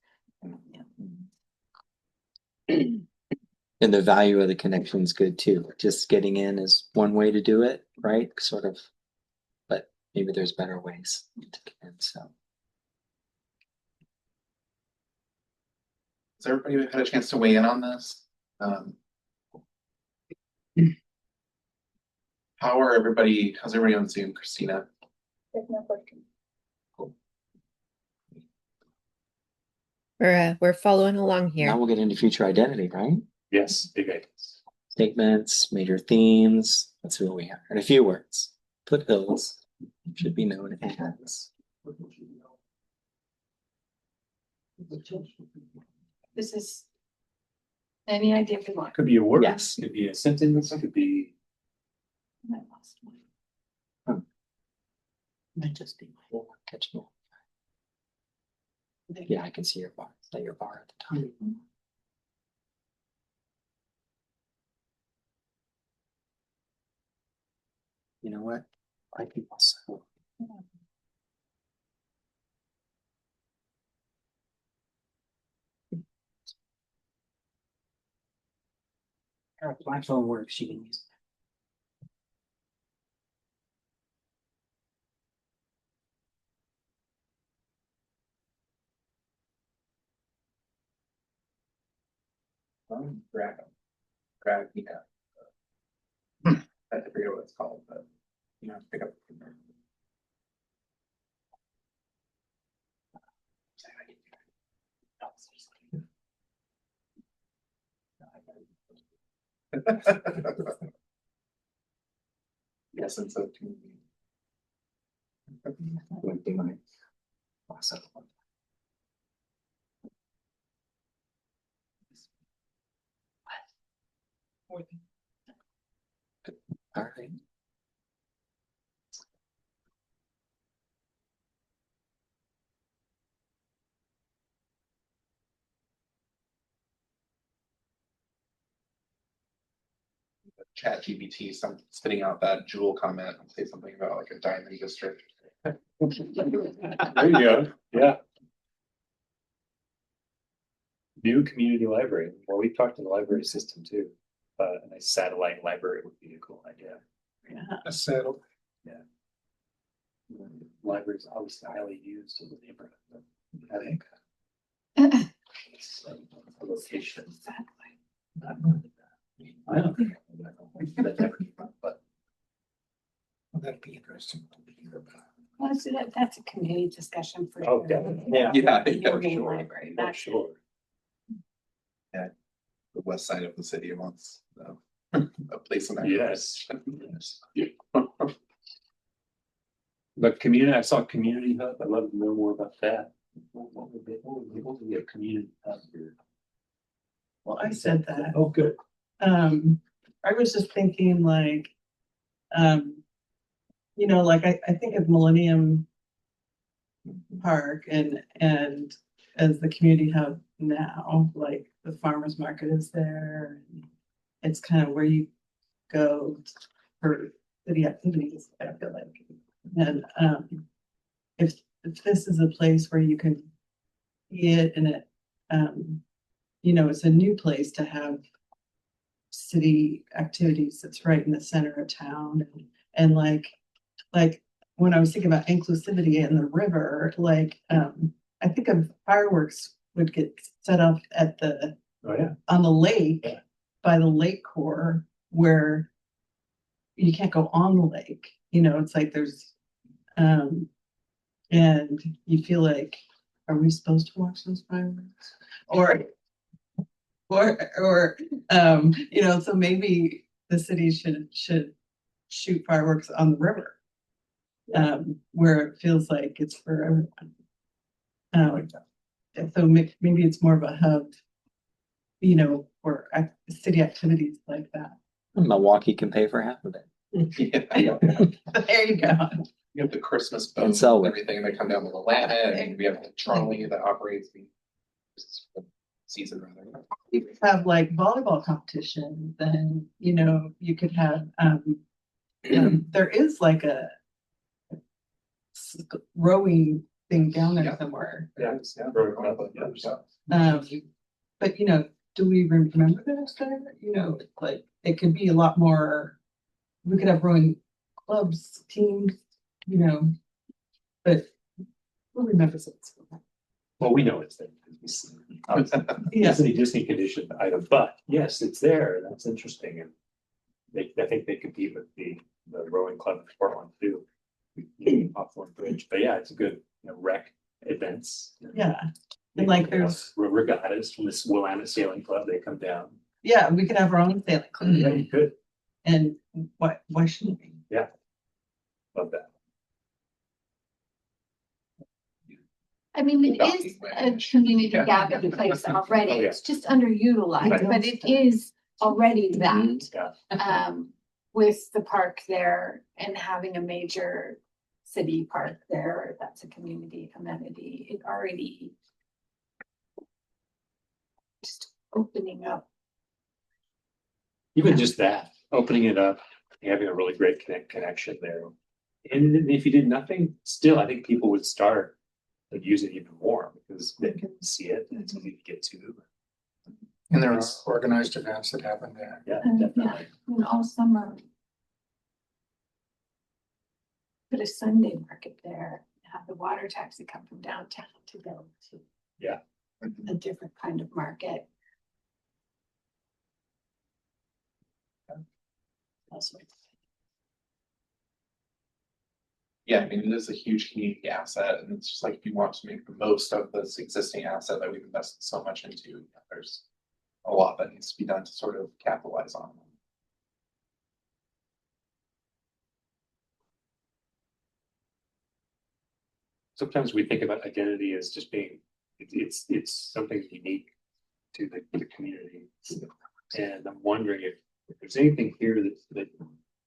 And the value of the connection is good too. Just getting in is one way to do it, right? Sort of, but maybe there's better ways to get in. So Has everybody had a chance to weigh in on this? How's everybody on Zoom, Christina? We're following along here. now we'll get into future identity, right? Yes, big items. Statements, major themes. Let's see what we have. In a few words, Foothills should be known as. This is any idea we want. Could be a word. Yes. Could be a sentence. Could be. I lost mine. Might just be my catching. Yeah, I can see your bar, it's not your bar at the time. You know what? I think also. My phone works, you can use. Grab, I forget what it's called, but you know, pick up. Yes, and so too. Awesome. All right. Chat GPT, some spitting out that Jewel comment and say something about like a diamond district. There you go, yeah. New community library, well, we talked to the library system too, a nice satellite library would be a cool idea. A settle. Yeah. Libraries obviously highly used in the neighborhood, but I think. A location. I don't think that never came up, but. Well, that'd be interesting to hear about. Well, so that's a community discussion for. Oh, sure. definitely. Yeah, Your main sure. library, Oh, not sure. The west side of the city wants a place in that. Yes. Yes. But community, I saw community hub, I'd love to know more about that. What would be a community hub here? Well, I said that. Oh, good. I was just thinking like, like I think of Millennium Park and as the community hub now, like the farmer's market is there. It's kind of where you go for city activities, I feel like. And if this is a place where you can see it and it, it's a new place to have city activities that's right in the center of town and like when I was thinking about inclusivity in the river, like I think of fireworks would get set up at on the lake by the lake core where you can't go on the lake. It's like there's and you feel like, are we supposed to watch those fireworks? So maybe the city should shoot fireworks on the river. Where it feels like it's for everyone. So maybe it's more of a hub, for city activities like that. Milwaukee can pay for half of it. There you go. You have the Christmas boat And so- and everything, they come down with the Willamette, and we have the trolley that operates the season rather. You could have like volleyball competition, then, you could have, there is like a rowing thing down there somewhere. But do we remember that there? Like it could be a lot more. We could have rowing clubs, teams, but who remembers it? Well, we know it's there. Yeah. It's a Disney condition item, but yes, it's there. That's interesting. And I think they compete with the rowing club in Portland too. Hawthorne Bridge, but yeah, it's a good rec events. Yeah. And like there's regattas from this Willamette Sailing Club, they come down. Yeah, we could have our own sailing club. Yeah, you could. And why shouldn't we? Yeah. Love that. I mean, it is a community gathering place already. Oh, yeah. It's just underutilized, but it is already that. Yeah. With the park there and having a major city park there, that's a community amenity. It already just opening up. Even just that, opening it up, having a really great connection there. And then if you did nothing, still, I think people would start to use it even more because they can see it and it's easy to get to. And there are organized events that happen there. Yeah, Yeah, definitely. and all summer. Put a Sunday market there, have the water taxi come from downtown to go to. Yeah. A different kind of market. Yeah, I mean, it is a huge community asset, and it's just like if you want to make the most of this existing asset that we've invested so much into, there's a lot that needs to be done to sort of capitalize on. Sometimes we think about identity as just being, it's something unique to the community. And I'm wondering if there's anything here that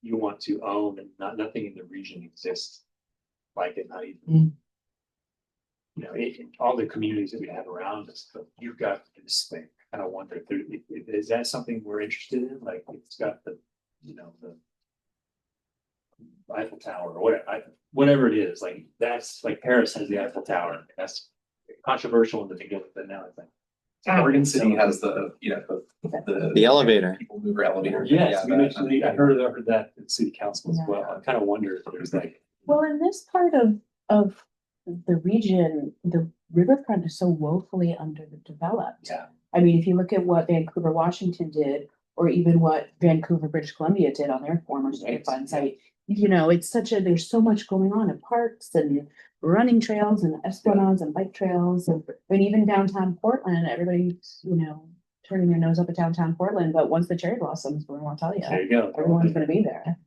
you want to own and nothing in the region exists like it, not even. You know, all the communities that we have around us, but you've got this thing. I kind of wonder if is that something we're interested in? Like it's got the, you know, the Eiffel Tower or whatever it is. Like that's like Paris has the Eiffel Tower. That's controversial in the beginning, but now it's like Oregon City has the, you know, The elevator. people mover elevator. yes, Yeah, we that- mentioned, I heard that in city council as well. I kind of wonder if there's like, Well, in this part of the region, the riverfront is so woefully underdeveloped. yeah, I mean, if you look at what Vancouver, Washington did, or even what Vancouver, British Columbia did on their former state fund site, you know, it's there's so much going on in parks and running trails and esplanades and bike trails and even downtown Portland, everybody's, you know, turning their nose up at downtown Portland, but once the cherry blossoms, we won't tell you, there you go. everyone's gonna be there.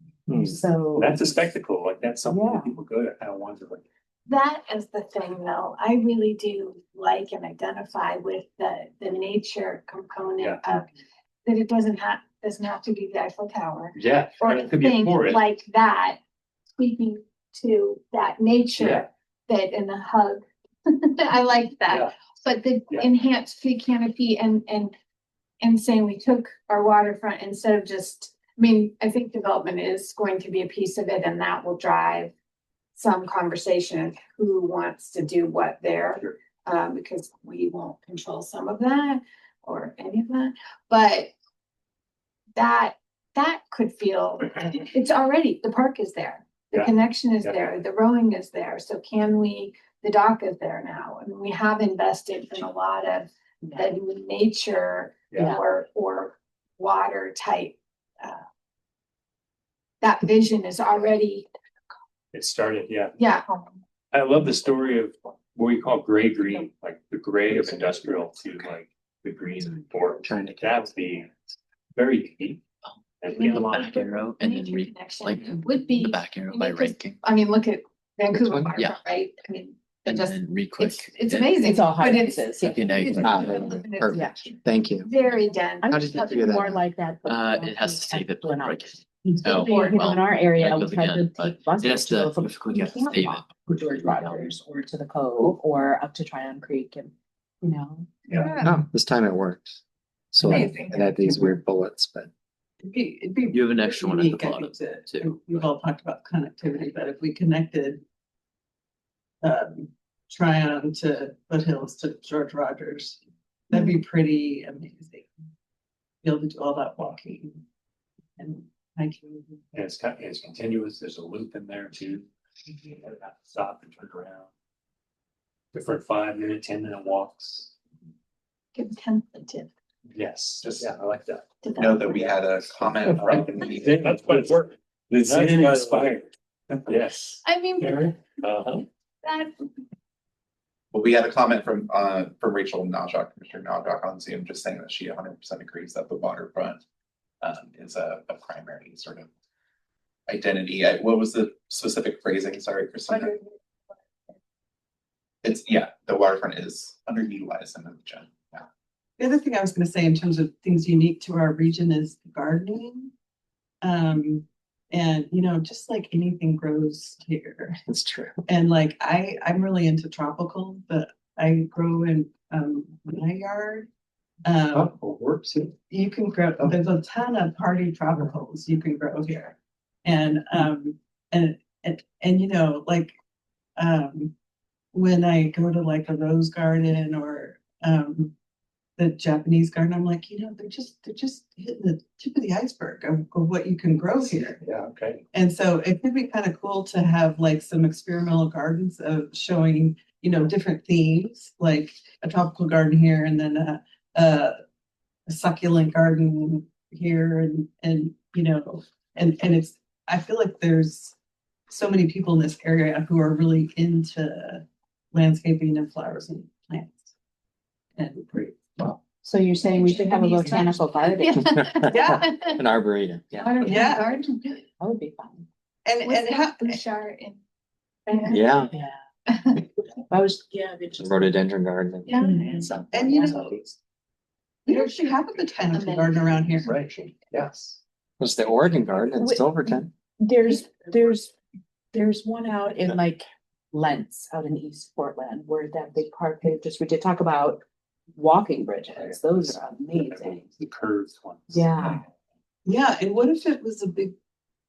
So That's a spectacle. Like that's something Yeah. that people go to. I kind of wonder like, That is the thing though, I really do like and identify with the nature component of, that it doesn't have to be the Eiffel Tower. yeah, Or it could be a anything forest. like that, speaking to that nature, Yeah. that in the hug. I like that, Yeah. but the Yeah. enhanced tree canopy and saying we took our waterfront instead of just, I mean, I think development is going to be a piece of it and that will drive some conversation of who wants to do what there. Sure. Because we won't control some of that or any of that, but that could feel, it's already, the park is there. The Yeah. connection is Yeah. there, the rowing is there, so can we, the dock is there now, and we have invested in a lot of the nature Yeah. or water type. That vision is already, It started, yeah. yeah, I love the story of what we call gray green, like the gray of industrial to like the green for Trying to that would be very deep. And The back arrow and then nature connection like would be. the back arrow by because, ranking. I mean, look at Vancouver one? waterfront, Yeah. right? I mean, it And just, then re-click. it's it. amazing. It's all high but it's- rises. Okay, now you it's- can- it's Perfect. Thank you. Very dense. I'm How did you just figure that more out? like that. It has to save it. We're not. Right. So, Oh, in well, our area, that we goes tried to again, but take buses it has to go to, from, if we you have to can't save it. walk to George Rogers or to the Cove or up to Tryon Creek and, you know. Oh, this time it worked. So Amazing. it had these weird bullets, but It'd be You have an extra one at the unique, I bottom, think, too. We've all talked about connectivity, but if we connected Tryon to Foothills to George Rogers, that'd be pretty amazing. Be able to do all that walking and hiking. And it's continuous. There's a loop in there too. You have to stop and turn around. Different 5-minute, 10-minute walks. Contemplative. Yes, I like that. Know that we had a comment from the. That's what it's work. The Zen inspired. Yes. I mean, Uh-huh. that, Well, we had a comment from Rachel Najak, Commissioner Najak on Zoom, just saying that she 100% agrees that the waterfront is a primary sort of identity. What was the specific phrasing? Sorry, Christina. It's, yeah, the waterfront is underutilized in the region. Yeah. The other thing I was gonna say in terms of things unique to our region is gardening. And you know, just like anything grows here. it's true. And like I'm really into tropical, but I grow in my yard Works. You can grow, there's a ton of hardy tropicals you can grow here. And you know, like, when I go to like a rose garden or, the Japanese garden, I'm like, you know, they're just hitting the tip of the iceberg of what you can grow here. Yeah, okay. And so it could be kind of cool to have like some experimental gardens of showing, you know, different themes, like a tropical garden here and then a succulent garden here and you know, and it's, I feel like there's so many people in this area who are really into landscaping and flowers and plants. And So you're saying we should have a botanical garden? yeah, An arboretum, yeah. Yeah. Garden. That would be fun. And have Bouchard in. Yeah, I was, yeah. they just- rhododendron garden. Yeah. and you know, we actually have a botanical garden around here. Right, yes. Was the Oregon garden in Silverton? There's one out in like Lentz out in East Portland where that big park they just, we did talk about walking bridges. Those are amazing. The curved ones. Yeah. Yeah, and what if it was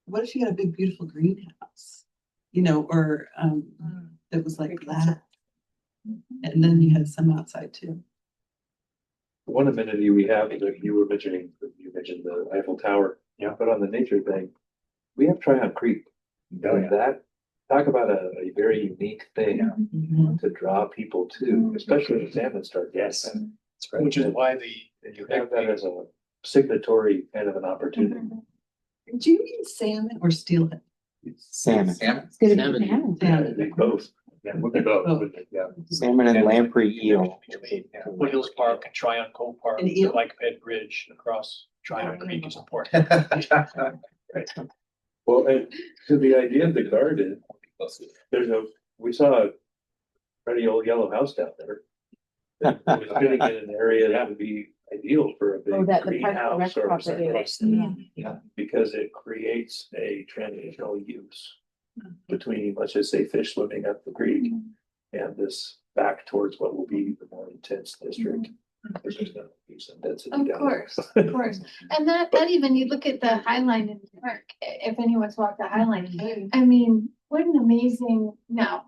what if you had a big beautiful greenhouse? You know, or that was like that. And then you had some outside too. One amenity we have that you mentioned the Eiffel Tower. Yeah. But on the nature thing, we have Tryon Creek. Oh, And that, talk about a very unique thing Mhm. to draw people to, especially when salmon start. Yes. That's right. Which is why And you have that as a signatory kind of an opportunity. Do you mean salmon or steelhead? Salmon, Salmon. It's gonna Salmon. be salmon. Yeah, I think both. Yeah, would be both, Oh. wouldn't it? Yeah. salmon and lamprey eel. Foothills Park and Tryon Cove Park, And the eel? bike ped bridge across Tryon Creek is important. Right. Well, and to the idea of the garden, we saw a pretty old yellow house down there. That was sitting in an area that would be ideal for a Oh, big that the park and rec greenhouse or property. something. Yeah. Because it creates a transitional use between, let's just say, fish swimming up the creek and this back towards what will be the more intense district. There's gonna be some density Of down course, there. of course. And that even, you look at the High Line in New York, if anyone's walked the High Line, I mean, what an amazing, now,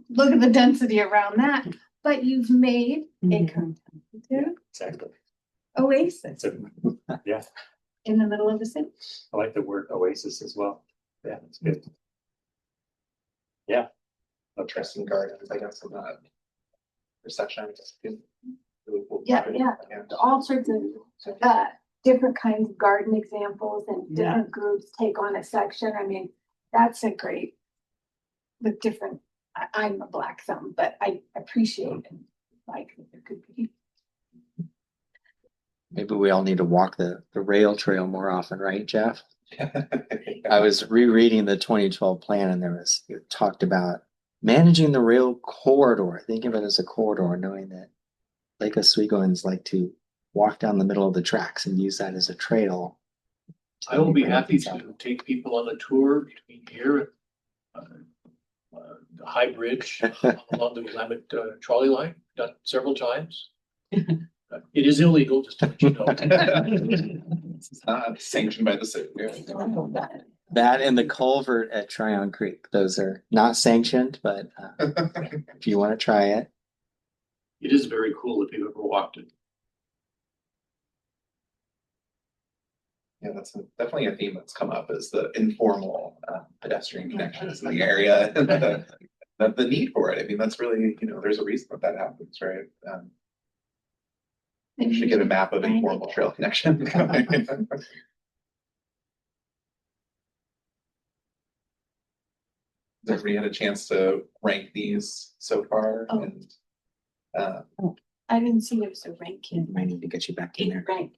look at the density around that. But you've made a competitive Exactly. oasis Yeah, in the middle of the city. I like the word oasis as well. Yeah, it's good. Yeah. Interesting gardens, I guess, in that reception. Really cool. Yeah, all sorts of different kinds of garden examples and different groups take on a section. I mean, that's a great, with different, I'm a black thumb, but I appreciate it. Like there could be. Maybe we all need to walk the rail trail more often, right, Jeff? I was rereading the 2012 plan and it talked about managing the rail corridor. Think of it as a corridor, knowing that Lake Oswegoans like to walk down the middle of the tracks and use that as a trail. I will be happy to take people on a tour between here and the High Bridge along the Willamette trolley line, done several times. It is illegal, just to let you know. It's not sanctioned by the city. That and the culvert at Tryon Creek. Those are not sanctioned, but if you want to try it. It is very cool if you've ever walked it. Yeah, that's definitely a theme that's come up is the informal pedestrian connections in the area. And the need for it. I mean, that's really, there's a reason that happens, right? We should get a map of informal trail connection. Has everybody had a chance to rank these so far? Oh. And I didn't see there was a ranking. Might need to get you back in there. Ranked.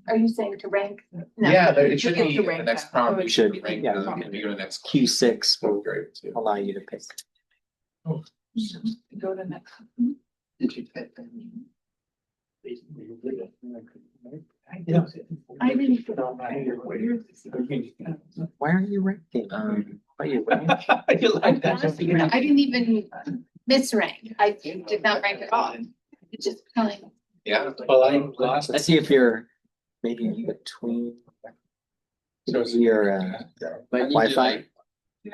Are you saying to rank? No. yeah, it should Forget be to the rank next that. prompt. Oh, We it should should, rank yeah, if you go to next Q6 will great too. allow you to pick. Go to next. Did you pick? I didn't. Why are you ranking? Why are you ranking? You like that? I didn't even misrank. I did not rank at all. It's just telling. Yeah. Well, I lost. Let's see if you're maybe between your Wi-Fi.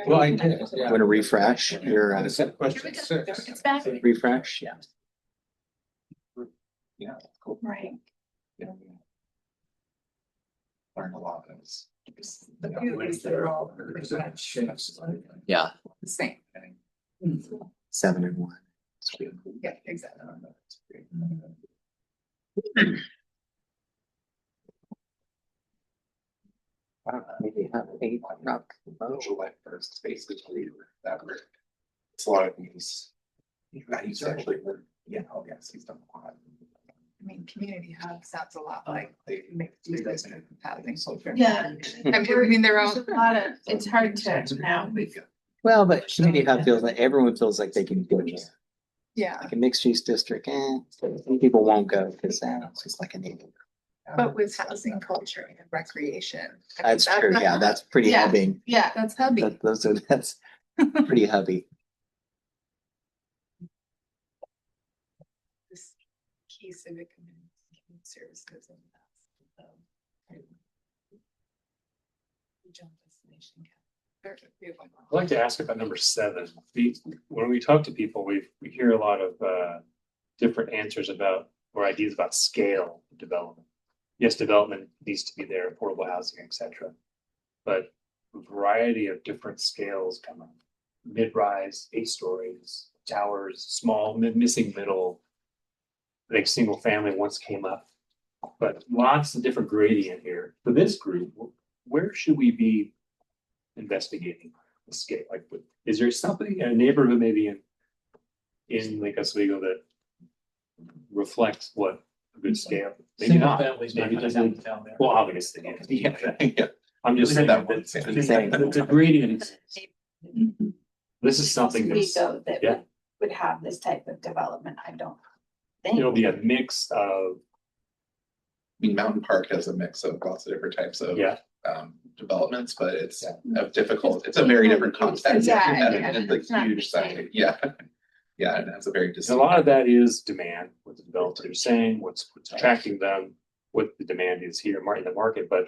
Well, I did, yeah. Want to refresh your I said question 6. It's back. refresh? Yeah. Yeah, cool. Right. Yeah. Learn a lot of this. The beauty is they're all Yeah. the same. 7 and 1. Yeah, exactly. Maybe have 8 rock. Social life first, basically, that work. It's a lot of these. I used to actually work, oh yes, he's done a lot. I mean, community hub sounds a lot like mixed use housing culture. Yeah. I mean, they're all. There's a lot of, it's hard to now. Well, but community hub feels like everyone feels like they can go there. Yeah, Like a mixed use district, some people won't go because it's just like a neighborhood. but with housing culture and recreation. I mean, That's true. Yeah, that's pretty Yeah. hubby. Yeah. That's hubby. That's pretty hubby. This key civic community services and regional destination. I'd like to ask about number 7. When we talk to people, we hear a lot of different answers about or ideas about scale of development. Yes, development needs to be there, affordable housing, etc. But a variety of different scales come up. Mid-rise, 8 stories, towers, small, missing middle. I think single family once came up, but lots of different gradient here. For this group, where should we be investigating the scale? Like, is there something in a neighborhood maybe in Lake Oswego that reflects what a good scale? Maybe Single not. families, Maybe not just down town there. well, obviously, yeah. I'm just saying That that one thing. the gradient. This is something that's Though that yeah. would have this type of development, I don't think. It'll be a mix of I mean, Mountain Park has a mix of lots of different types of developments, but it's it's a very different context. Yeah, And it's a huge site, yeah. Yeah, and that's a very a distinct. lot of that is demand, what the developers are saying, what's attracting them, what the demand is here in the market, but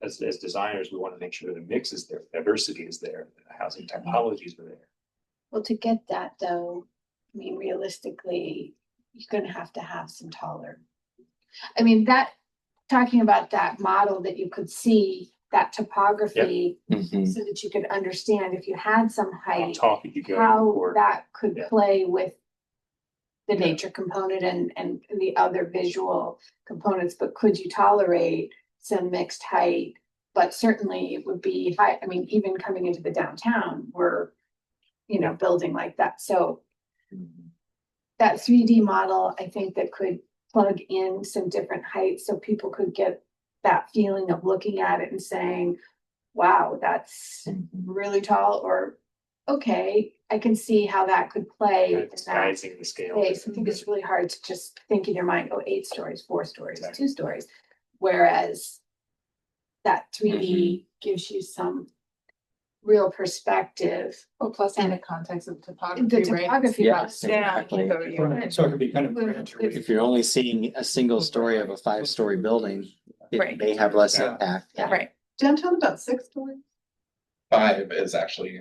as designers, we want to make sure that the mix is there, diversity is there, the housing typologies are there. Well, to get that though, I mean, realistically, you're gonna have to have some taller. I mean, talking about that model that you could see, that topography, Mhm. so that you could understand if you had some How height, tall could you go? how or- that could Yeah. play with the nature component and the other visual components, but could you tolerate some mixed height? But certainly it would be high, I mean, even coming into the downtown, we're, building like that, so that 3D model, I think that could plug in some different heights so people could get that feeling of looking at it and saying, wow, that's really tall, or okay, I can see how that could play in that Disguising the scale. space. I think it's really hard to just think in your mind, 8 stories, 4 stories, 2 stories. Whereas that 3D gives you some real perspective. Well, plus in the context of topography, The right? topography. Yes, Yeah. exactly. So it could be kind of graduated. If you're only seeing a single story of a 5-story building, it Right. may have less Yeah. impact. Right. Downtown about 6 stories. 5 is actually,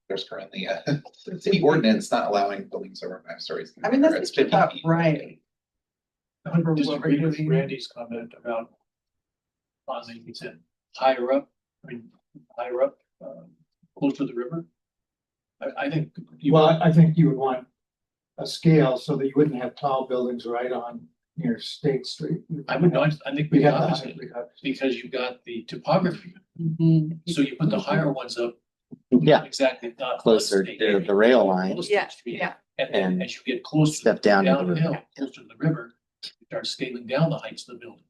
there's currently a city ordinance not allowing buildings over 5 stories. I mean, that's It's just 50 about feet. right. I would What we're disagree with doing. Randy's comment about, he said, higher up, close to the river. I think. Well, I think you would want a scale so that you wouldn't have tall buildings right on near State Street. I would not, I think We we have the opposite, height, we have. because you've got the topography, so you put the higher ones up. Yeah, Exactly, not. closer to the rail line. Close to the street. And then And as you get closer. step down into the river. downhill, closer to the river, you start scaling down the heights of the buildings.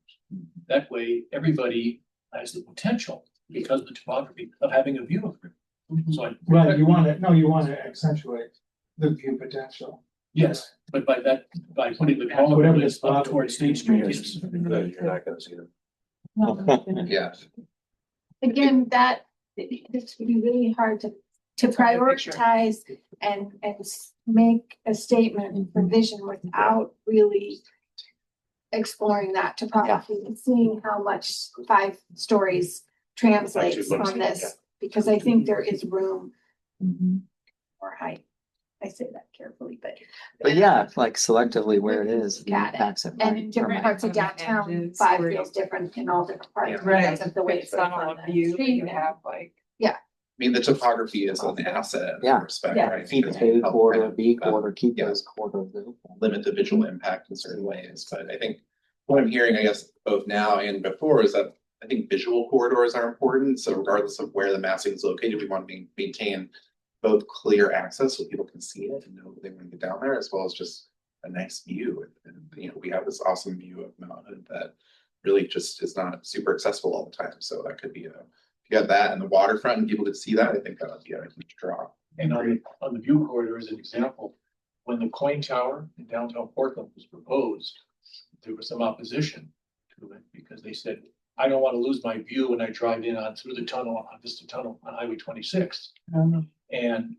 That way, everybody has the potential, because of the topography, of having a view of the river. So I. Well, you want to accentuate the view potential. Yes, but by putting the taller Whatever buildings the up towards State Street, yes. You're not gonna see them. Yeah. Again, this would be really hard to prioritize and make a statement for vision without really exploring that topography and seeing how much 5 stories translates Actually looks on like, this, because I think there is room Mhm. for height. I say that carefully, but. But yeah, like selectively where it is, the Got it. impacts it. And in different parts of downtown, 5 feels different in all different parts. Right. Because of the way it's Based on on all the of you, street. you have like. I mean, the topography is an asset. in that Yeah. Respect, Yeah. right? Keep Because A it help quarter, kind of, B quarter, keep yeah. those quarters open. limit the visual impact in certain ways, but I think what I'm hearing, I guess, both now and before is that I think visual corridors are important. So regardless of where the massing is located, we want to maintain both clear access so people can see it and know they want to get down there, as well as just a nice view. And you know, we have this awesome view of Mount Hood that really just is not super accessible all the time. So that could be if you have that and the waterfront and people could see that, I think that would be a huge draw. And on the view corridor as an example, when the coin tower in downtown Portland was proposed, there was some opposition to it because they said, I don't want to lose my view when I drive in on through the tunnel, on Vista Tunnel on Highway 26. And in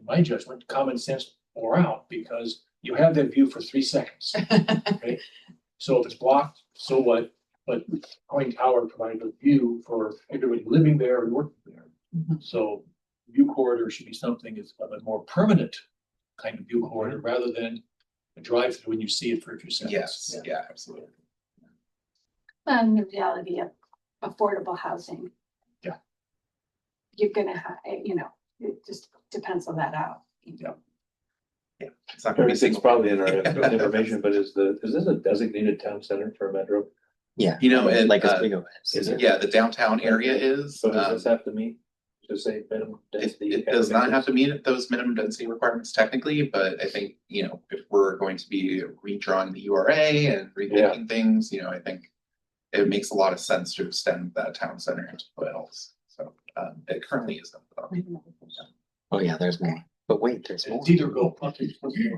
my judgment, common sense bore out because you have that view for 3 seconds. Right? So if it's blocked, so what? But coin tower provided a view for everybody living there and working there. So view corridor should be something is of a more permanent kind of view corridor rather than a drive through when you see it for a few seconds. Yes, yeah, absolutely. And the reality of affordable housing. Yeah. You're gonna have, you know, it just to pencil that out. Yeah. Yeah. It's not gonna be Everything's single. probably in our information, but is this a designated town center for a metro? Yeah. You know, and Like Oswego is. Is it? yeah, the downtown area is. So does this have to meet, to say minimum density? It does not have to meet those minimum density requirements technically, but I think, you know, if we're going to be redrawing the URA and rethinking things, you know, I think it makes a lot of sense to extend that town center into Foothills. So it currently isn't. Oh yeah, there's more. But wait, there's more. It's either go.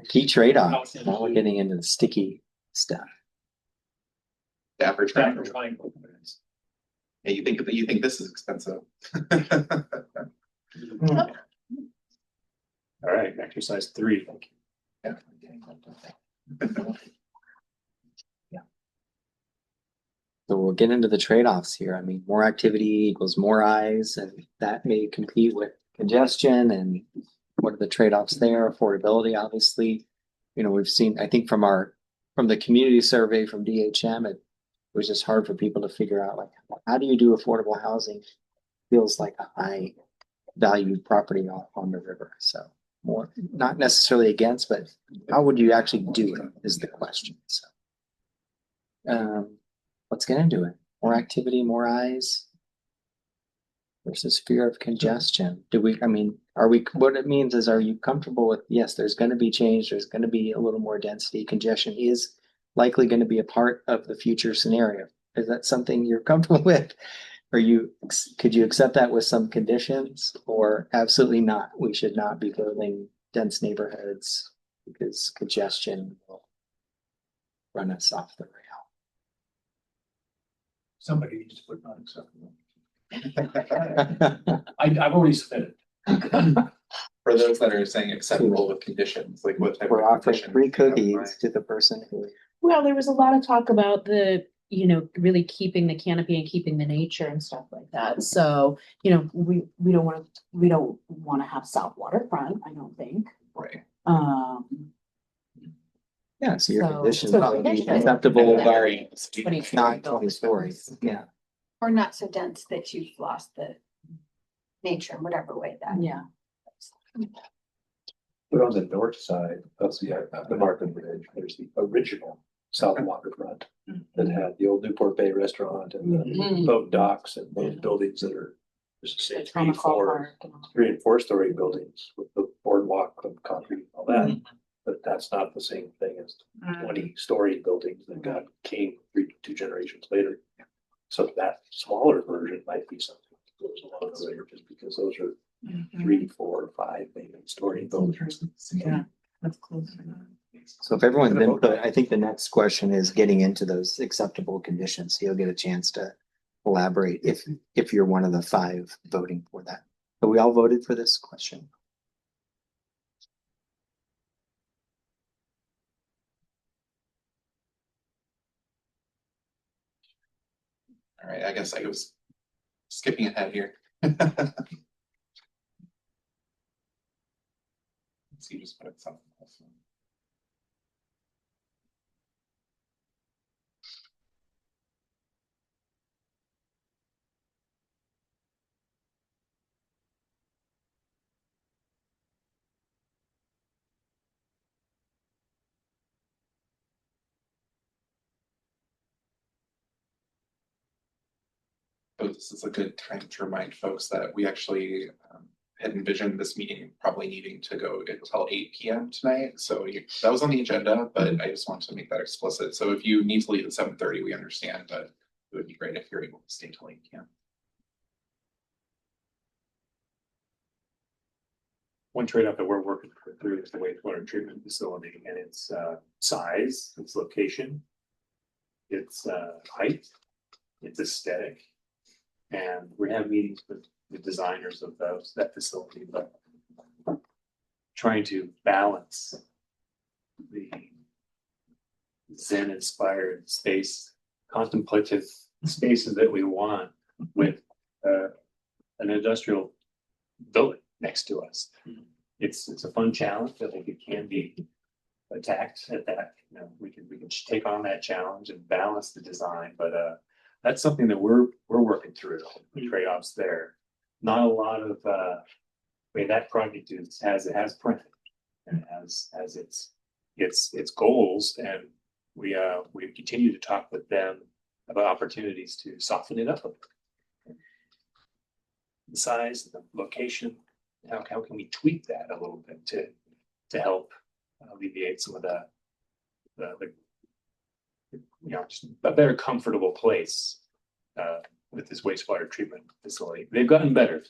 Key trade-offs. Now we're getting into the sticky stuff. Dapper Triangle. triangle. Yeah, you think this is expensive. All right, exercise 3. Thank you. So we'll get into the trade-offs here. I mean, more activity equals more eyes, and that may compete with congestion. And what are the trade-offs there? Affordability, obviously. You know, we've seen, I think from the community survey from DHM, it was just hard for people to figure out, like, how do you do affordable housing? Feels like a high valued property off on the river. So more, not necessarily against, but how would you actually do it is the question. So let's get into it. More activity, more eyes versus fear of congestion. What it means is, are you comfortable with, yes, there's going to be change. There's going to be a little more density. Congestion is likely going to be a part of the future scenario. Is that something you're comfortable with? Could you accept that with some conditions, or absolutely not? We should not be building dense neighborhoods because congestion will run us off the rail. Somebody needs to put unacceptable. I've already submitted. For those that are saying acceptable with conditions, like what type We're of offering conditions free do you have in cookies mind? to the person who. Well, there was a lot of talk about really keeping the canopy and keeping the nature and stuff like that. So, we don't want to have south waterfront, I don't think. Right. Yeah, so your So- conditions so would be conditions. acceptable by What do you not 20 stories. Yeah. Or not so dense that you've lost the nature in whatever way that. Yeah. But on the north side of the Markham Bridge, there's the original south waterfront that had the old Newport Bay restaurant and the boat docks and those buildings that are, there's the same Trauma call park and all. 3 and 4 story buildings with the boardwalk and concrete and all that. But that's not the same thing as 20-story buildings that came 2 generations later. So that smaller version might be something that goes along the way, just because those are 3, 4, 5 maybe story buildings. Yeah, that's close. So if everyone's input, I think the next question is getting into those acceptable conditions. So you'll get a chance to elaborate if you're one of the 5 voting for that. But we all voted for this question. All right, I guess I was skipping ahead here. Let's see, just put something else. So this is a good time to remind folks that we actually had envisioned this meeting probably needing to go until 8 p.m. tonight. So that was on the agenda, but I just want to make that explicit. So if you need to leave at 7:30, we understand, but it would be great if you're able to stay till 8 p.m. One trade-off that we're working through is the wastewater treatment facility and its size, its location, its height, its aesthetic. And we have meetings with the designers of that facility, but trying to balance the Zen-inspired space, contemplative spaces that we want with an industrial building next to us. It's a fun challenge. I think it can be attacked at that. You know, we can take on that challenge and balance the design, but that's something that we're working through the trade-offs there. Not a lot of I mean, that project has printed and has its goals, and we continue to talk with them about opportunities to soften it up a bit. The size, the location, how can we tweak that a little bit to help alleviate some of the just a better comfortable place with this wastewater treatment facility. They've gotten better.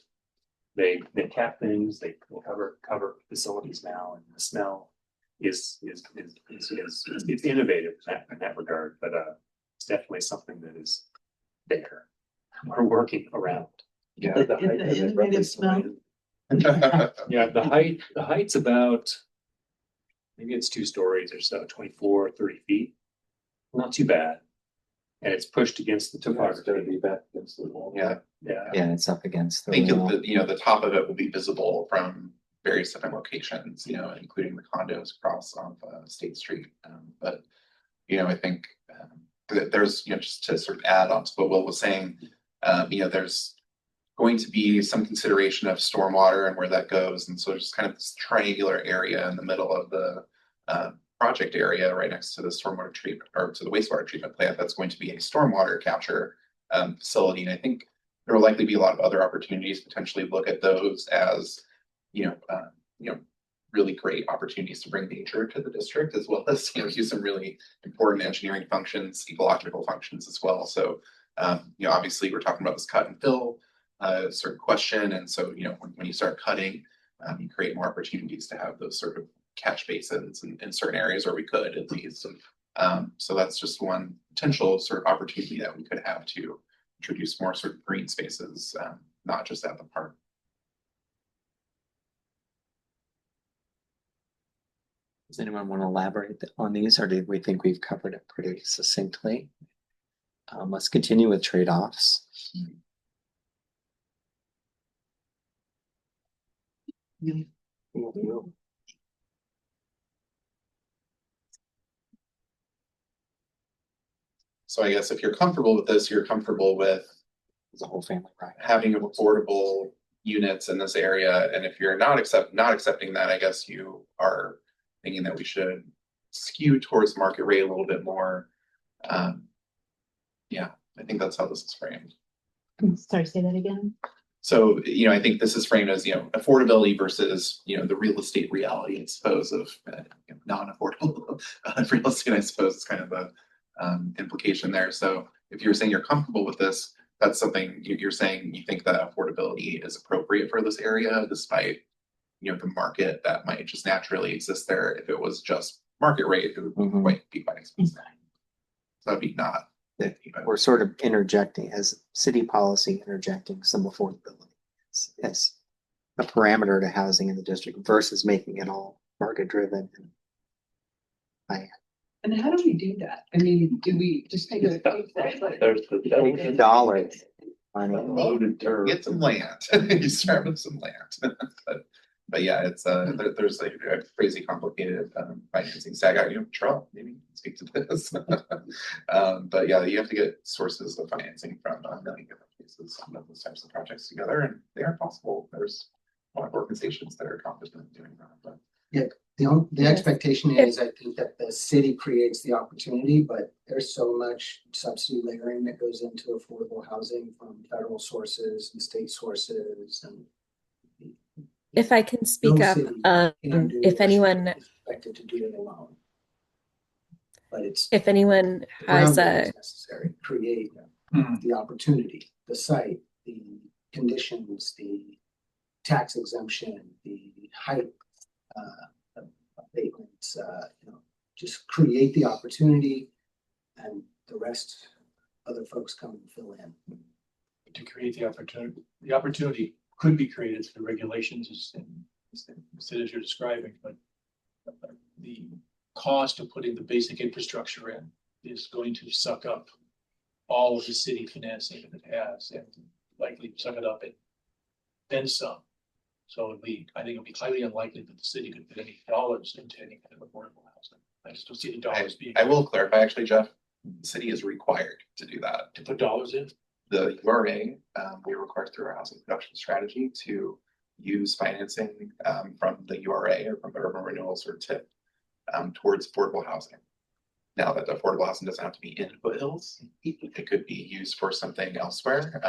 They cap things, they cover facilities now, and the smell is it's innovative in that regard, but it's definitely something that is there. We're working around. Yeah. The height of it Innovative roughly smell. Yeah, the height's about, maybe it's 2 stories or so, 24, 30 feet. Not too bad. And it's pushed against the topography. It's gonna be back against the wall. Yeah, Yeah, it's up against I the think wall. the top of it will be visible from various different locations, including the condos across on State Street. But I think there's just to sort of add on to what Will was saying, there's going to be some consideration of stormwater and where that goes, and so just kind of this triangular area in the middle of the project area right next to the stormwater treatment or to the wastewater treatment plant that's going to be a stormwater capture facility. And I think there will likely be a lot of other opportunities, potentially look at those as, really great opportunities to bring nature to the district, as well as, use some really important engineering functions, ecological functions as well. So, obviously we're talking about this cut and fill sort of question. And so, when you start cutting, you create more opportunities to have those sort of catch basins in certain areas, or we could at least. So that's just one potential sort of opportunity that we could have to introduce more sort of green spaces, not just at the park. Does anyone want to elaborate on these, or did we think we've covered it pretty succinctly? Let's continue with trade-offs. So I guess if you're comfortable with this, you're comfortable with The whole family, right? having affordable units in this area. And if you're not accepting that, I guess you are thinking that we should skew towards market rate a little bit more. I think that's how this is framed. Sorry, say that again. So, I think this is framed as, affordability versus, the real estate reality, I suppose, of non-affordable real estate, I suppose, is kind of the implication there. So if you're saying you're comfortable with this, that's something you're saying you think that affordability is appropriate for this area, despite, the market that might just naturally exist there. If it was just market rate, it would be quite expensive. So that'd be not. We're sort of interjecting as city policy, interjecting some affordability as a parameter to housing in the district versus making it all market driven. And how do we do that? I mean, do we just take a? There's the Dollars. Money. loaded term. Get some land. You start with some land. But yeah, it's there's like a crazy complicated financing stack. Trump maybe you can speak to this. But yeah, you have to get sources of financing from many different places of those types of projects together, and they are possible. There's a lot of organizations that are competent in doing that. But Yeah, the expectation is, I think, that the city creates the opportunity, but there's so much subsidy layering that goes into affordable housing from federal sources and state sources and. If I can speak No up, city can do if or anyone, is expected to do it alone. But it's. if anyone the has groundwork a, is necessary, create Hmm. the opportunity, the site, the conditions, the tax exemption, the height abatements, just create the opportunity and the rest other folks come and fill in. To create the opportunity could be created through regulations as you're describing, but the cost of putting the basic infrastructure in is going to suck up all of the city financing that it has and likely suck it up and then some. So I think it'd be highly unlikely that the city could put any dollars into any kind of affordable housing. I just don't see the dollars being. I will clarify, actually, Jeff, the city is required to do that. To put dollars in? The URA, we are required through our housing production strategy to use financing from the URA or from urban renewals or TIP towards affordable housing. Now that affordable housing doesn't have to be in Foothills, it could be used for something elsewhere.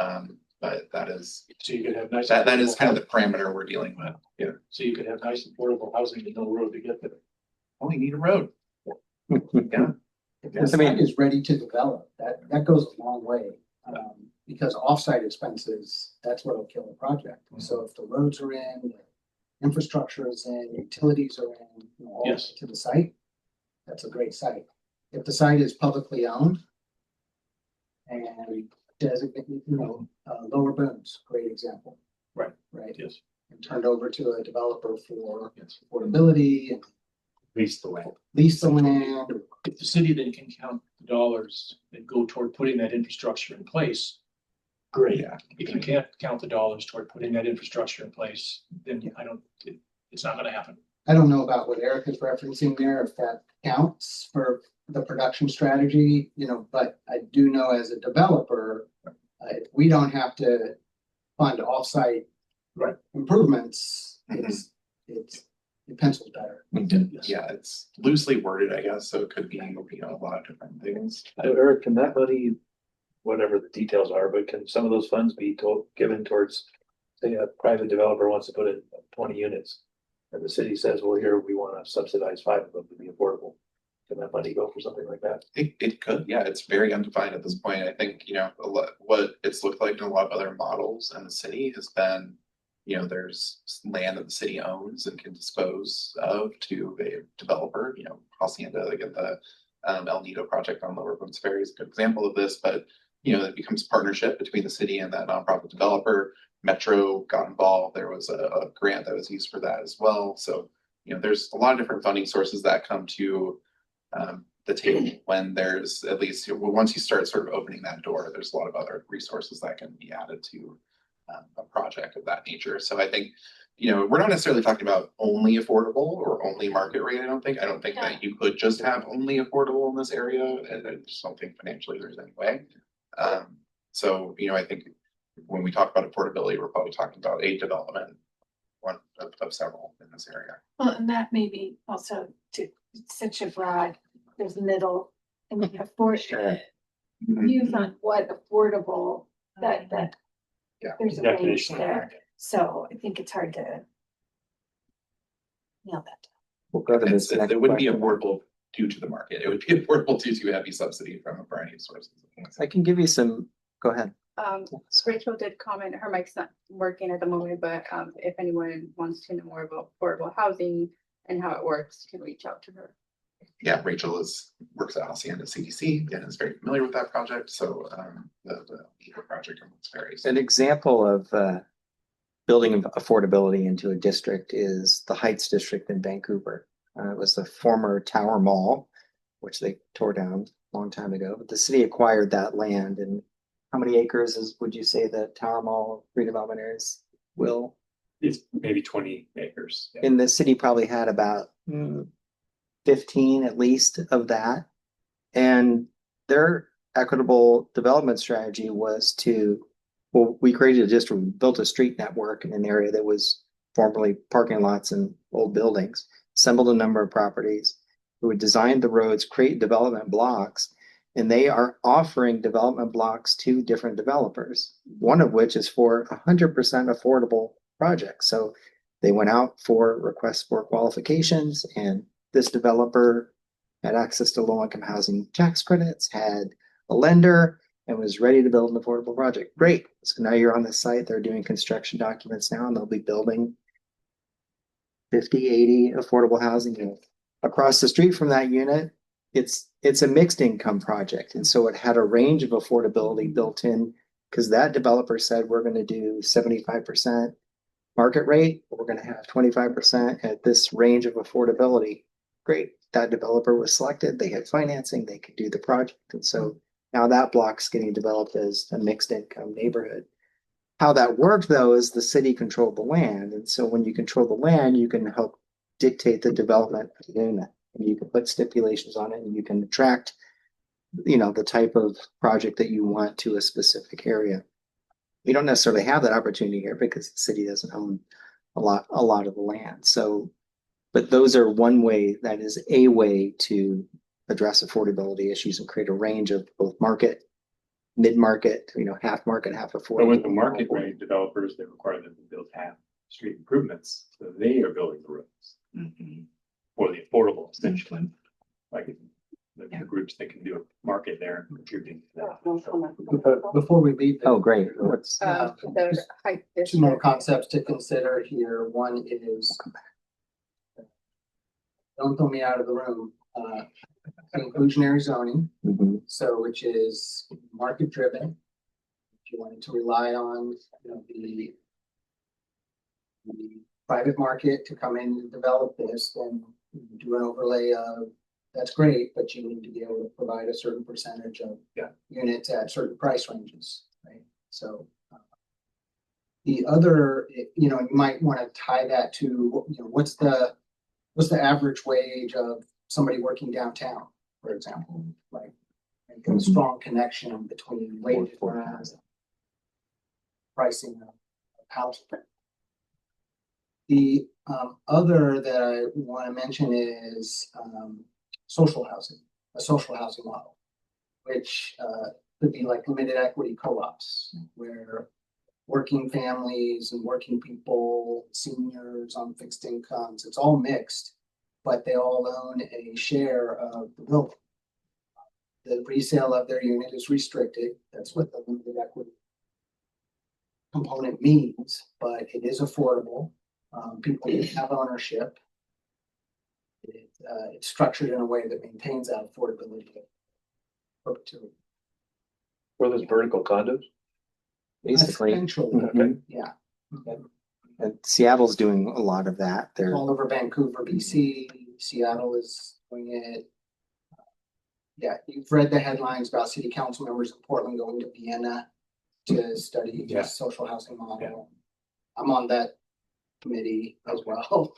But that is So you could have nice. that is kind of the parameter we're dealing with. Yeah. So you could have nice affordable housing with no road to get there. Oh, you need a road. Yeah. If the site is ready to develop, that goes a long way. Because offsite expenses, that's what'll kill the project. So if the roads are in, the infrastructure is in, utilities are in, all the way Yes. to the site, that's a great site. If the site is publicly owned and designated, Lower Booms, great example. Right. Right. Yes. And turned over to a developer for affordability and Lease the land. lease the land. If the city then can count the dollars that go toward putting that infrastructure in place, great. Yeah. If you can't count the dollars toward putting that infrastructure in place, then it's not gonna happen. I don't know about what Eric is referencing there, if that counts for the production strategy, but I do know as a developer, if we don't have to fund offsite Right. improvements, it pencils better. Yeah, it's loosely worded, I guess, so it could be, a lot of different things. Eric, can that money, whatever the details are, but can some of those funds be given towards, say, a private developer wants to put in 20 units? And the city says, well, here, we want to subsidize 5 of them to be affordable. Can that money go for something like that? It could, yeah, it's very undefined at this point. I think, what it's looked like in a lot of other models in the city has been, there's land that the city owns and can dispose of to a developer, Hacienda, like at the El Nido project on Lower Booms Ferry is a good example of this, but, it becomes partnership between the city and that nonprofit developer. Metro got involved. There was a grant that was used for that as well. So, there's a lot of different funding sources that come to the table when there's at least once you start sort of opening that door, there's a lot of other resources that can be added to a project of that nature. So I think, we're not necessarily talking about only affordable or only market rate. I don't think that you could just have only affordable in this area. And I just don't think financially there's any way. So, I think when we talk about affordability, we're probably talking about a development, one of several in this area. Well, and that may be also such a broad, there's middle and you have views on what affordable that Yeah. there's a range there. So I think it's hard to nail that. We'll go to this next It wouldn't be question. affordable due to the market. It would be affordable due to heavy subsidy from a variety of sources. I can give you some, go ahead. Rachel did comment, her mic's not working at the moment, but if anyone wants to know more about affordable housing and how it works, you can reach out to her. Yeah, Rachel works at Hacienda CDC and is very familiar with that project. So the project in Woods Ferry. An example of building affordability into a district is the Heights District in Vancouver. It was the former Tower Mall. which they tore down a long time ago, but the city acquired that land. And how many acres would you say the Tower Mall redevelopment is, Will? It's maybe 20 acres. Yeah. And the city probably had about 15 at least of that. And their equitable development strategy was we created a district, we built a street network in an area that was formerly parking lots and old buildings, assembled a number of properties. We would design the roads, create development blocks, and they are offering development blocks to different developers, one of which is for 100% affordable projects. So they went out for requests for qualifications, and this developer had access to low-income housing tax credits, had a lender, and was ready to build an affordable project. Great. So now you're on the site, they're doing construction documents now, and they'll be building 50, 80 affordable housing units. Across the street from that unit, it's a mixed income project. And so it had a range of affordability built in because that developer said, we're going to do 75% market rate, we're going to have 25% at this range of affordability. Great. That developer was selected, they had financing, they could do the project. And so now that block's getting developed as a mixed income neighborhood. How that worked though is the city controlled the land. And so when you control the land, you can help dictate the development of the unit. And you can put stipulations on it, and you can attract, the type of project that you want to a specific area. We don't necessarily have that opportunity here because the city doesn't own a lot of the land. So, but those are one way, that is a way to address affordability issues and create a range of both market, mid-market, half market, half affordable. But with the market rate developers, they require them to build half street improvements. So they are building the roads for the affordable, essentially. Like the groups that can do a market there and contributing to that. Before we leave. Oh, great. What's The height two more district. concepts to consider here. One is, don't throw me out of the room, inclusionary zoning. So which is market driven. If you wanted to rely on the private market to come in and develop this, then do an overlay of, that's great, but you need to be able to provide a certain percentage of units at certain price ranges, right? So the other, you might want to tie that to, what's the average wage of somebody working downtown, for example, like a strong connection between wages and pricing of housing. The other that I want to mention is social housing, a social housing model, which could be like limited equity co-ops, where working families and working people, seniors on fixed incomes, it's all mixed, but they all own a share of the building. The resale of their unit is restricted. That's what the limited equity component means, but it is affordable. People have ownership. It's structured in a way that maintains that affordability perpetuity. Were those vertical condos? Basically. Essentially, yeah. And Seattle's doing a lot of that. They're all over Vancouver, BC. Seattle is doing it. Yeah, you've read the headlines about city council members in Portland going to Vienna to study the social housing model. I'm on that committee as well.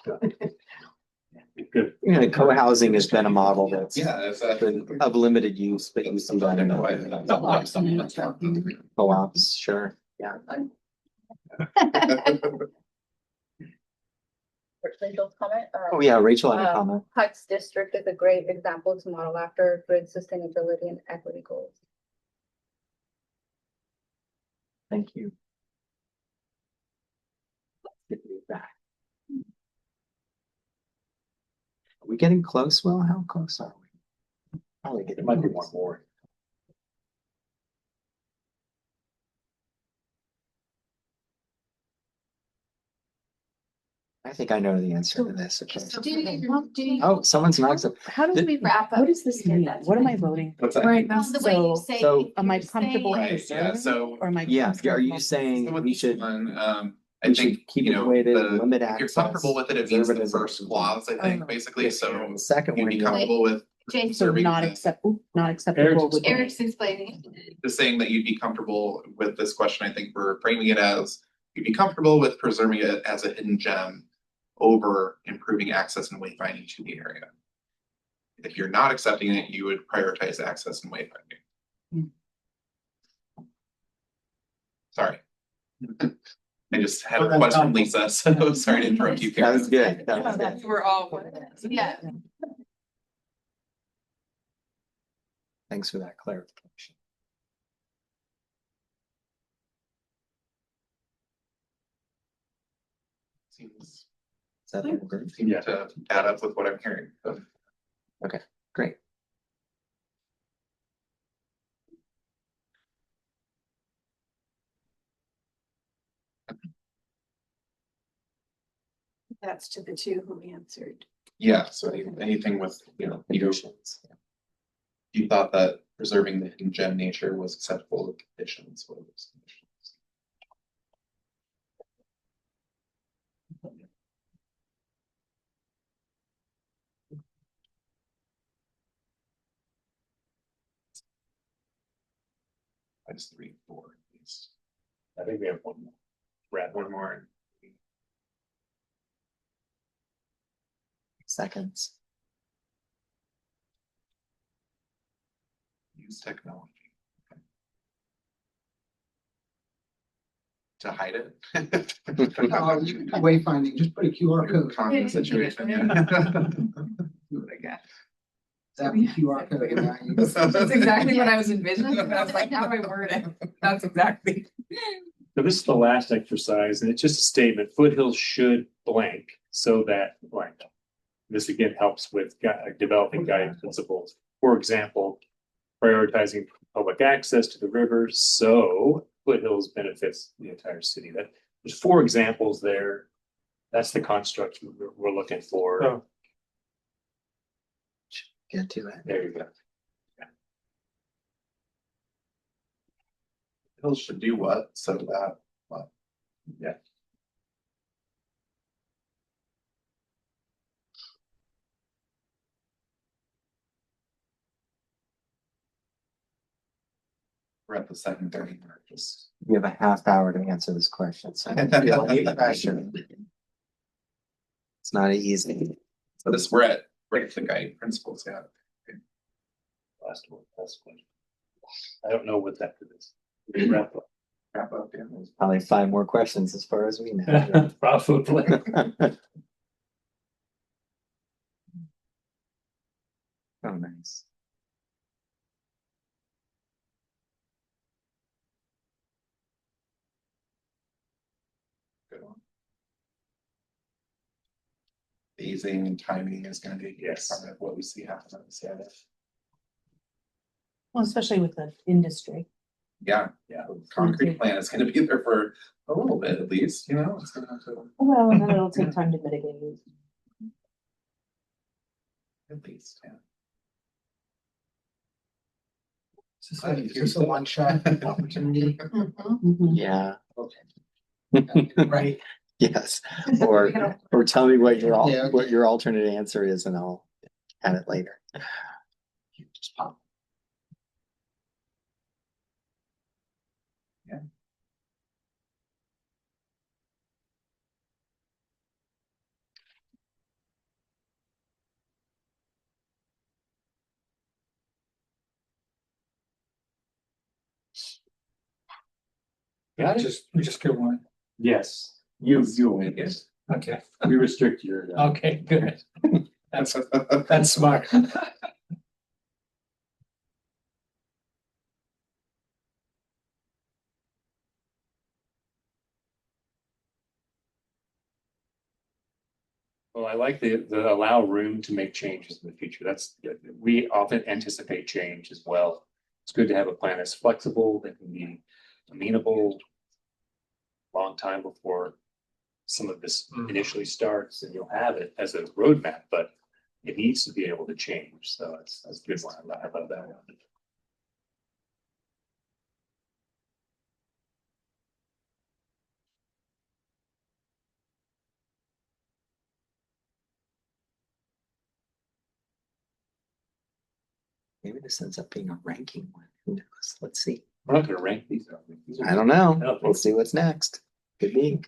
Co-housing has been a model that's been of limited use, but you see that in co-ops, sure. Yeah. Rachel's comment. Oh yeah, Rachel had a comment. Heights district is a great example to model after grid sustainability and equity goals. Thank you. Get me back. Are we getting close? Well, how close are we? Probably getting. It might be one more. I think I know the answer to this. Okay. Oh, someone's knocked up. How do we wrap up? What does this mean? What am I voting? What's that? Right now, The way you say. so am I you say- comfortable with Right, this? yeah, so Or am I? Yeah, comfortable are you with- saying we should I we think, should keep it the way it is, limit if you're access, comfortable with it, it means preserve it the as a- first clause, I think, basically, Yeah, so the second you'd one, be you want- comfortable with Jason, So Serving not the- acceptable, not acceptable. would be- Eric's explaining. Just saying that you'd be comfortable with this question, I think we're framing it as, you'd be comfortable with preserving it as a hidden gem over improving access and wayfinding to the area. If you're not accepting it, you would prioritize access and wayfinding. Sorry. I just had a request from Lisa, so sorry to interrupt you. That was good. That was good. We're all. Yeah. Thanks for that clarification. Seems Is that all good? to add up with what I'm hearing. So, Okay, great. That's to the two who answered. yeah, so anything with, Conditions. you thought that preserving the hidden gem nature was acceptable with conditions. What were those conditions? That's 3, 4 at least. I think we have one more. Brad, one more. Seconds. Use technology. Okay. To hide it. Wayfinding, just put a QR code. Common situation, yeah. What I got. That QR code. Yeah, you- That's exactly what I was envisioning, but I was like, how do I word it? That's exactly. So this is the last exercise, and it's just a statement, Foothills should blank so that blank. This again helps with developing guiding principles. For example, prioritizing public access to the river, so Foothills benefits the entire city. There's 4 examples there. That's the construct we're looking for. Oh. Get to it. There you go. Hills should do what, so that, what? Yeah. We're at the second 30 mark, just. You have a half hour to answer this question, so don't feel any pressure. It's not easy. So this, we're at the guiding principles, yeah. Last one. I don't know what's after this. We wrap up. Wrap up, yeah. Probably 5 more questions as far as we know. Probably. Oh, nice. Good one. Phasing and timing is gonna be part of what we see happen on the CIF. Well, especially with the industry. Yeah, concrete plan is gonna be there for a little bit at least, it's gonna have to, Well, and then it'll take time to mitigate it. at least, yeah. Is this a one-shot opportunity? Yeah. Right. Yes. Or tell me what your Yeah, okay. what your alternate answer is, and I'll add it later. Just pop. Yeah. Got it? Just go one. Yes. You win. Yes. Okay, We restrict your. okay, good. That's smart. Well, I like the allow room to make changes in the future. We often anticipate change as well. It's good to have a plan that's flexible, that can be amenable. Long time before some of this initially starts, and you'll have it as a roadmap, but it needs to be able to change. So that's a good one. I love that one. Maybe this ends up being a ranking one. Who knows? Let's see. We're not gonna rank these. Are we? These are- I don't know. No. We'll see what's next. Could be.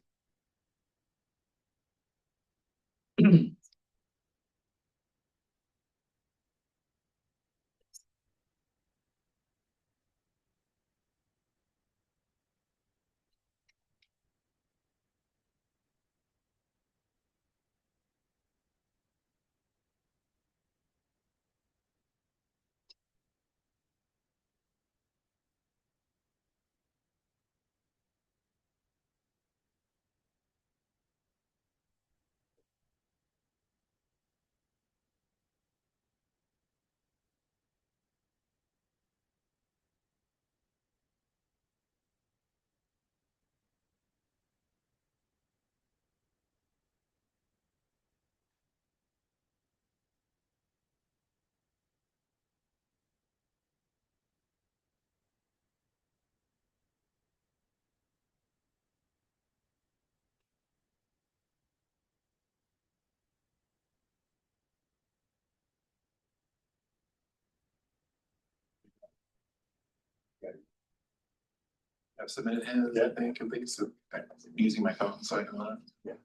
I've submitted his, I think, and things, so I'm using my phone, so I know that.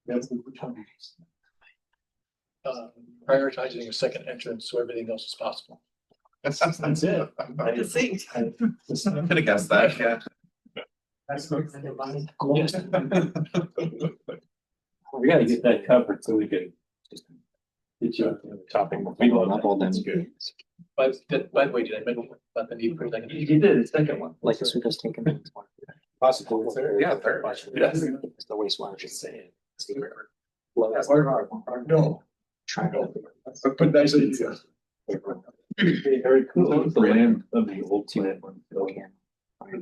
That's prioritizing a second entrance so everything else is possible. That's it. I could have guessed that, yeah. We gotta get that covered so we can get you up to the topping. We love Up all them. That's good. By the way, did I mention about the need for like? You did the second one. Like this, we just take a minute. Possibly third. Yeah, third. Yes. It's the wastewater. Just saying. No. Try to. But nice of you. Very cool. What was the land of the old plant?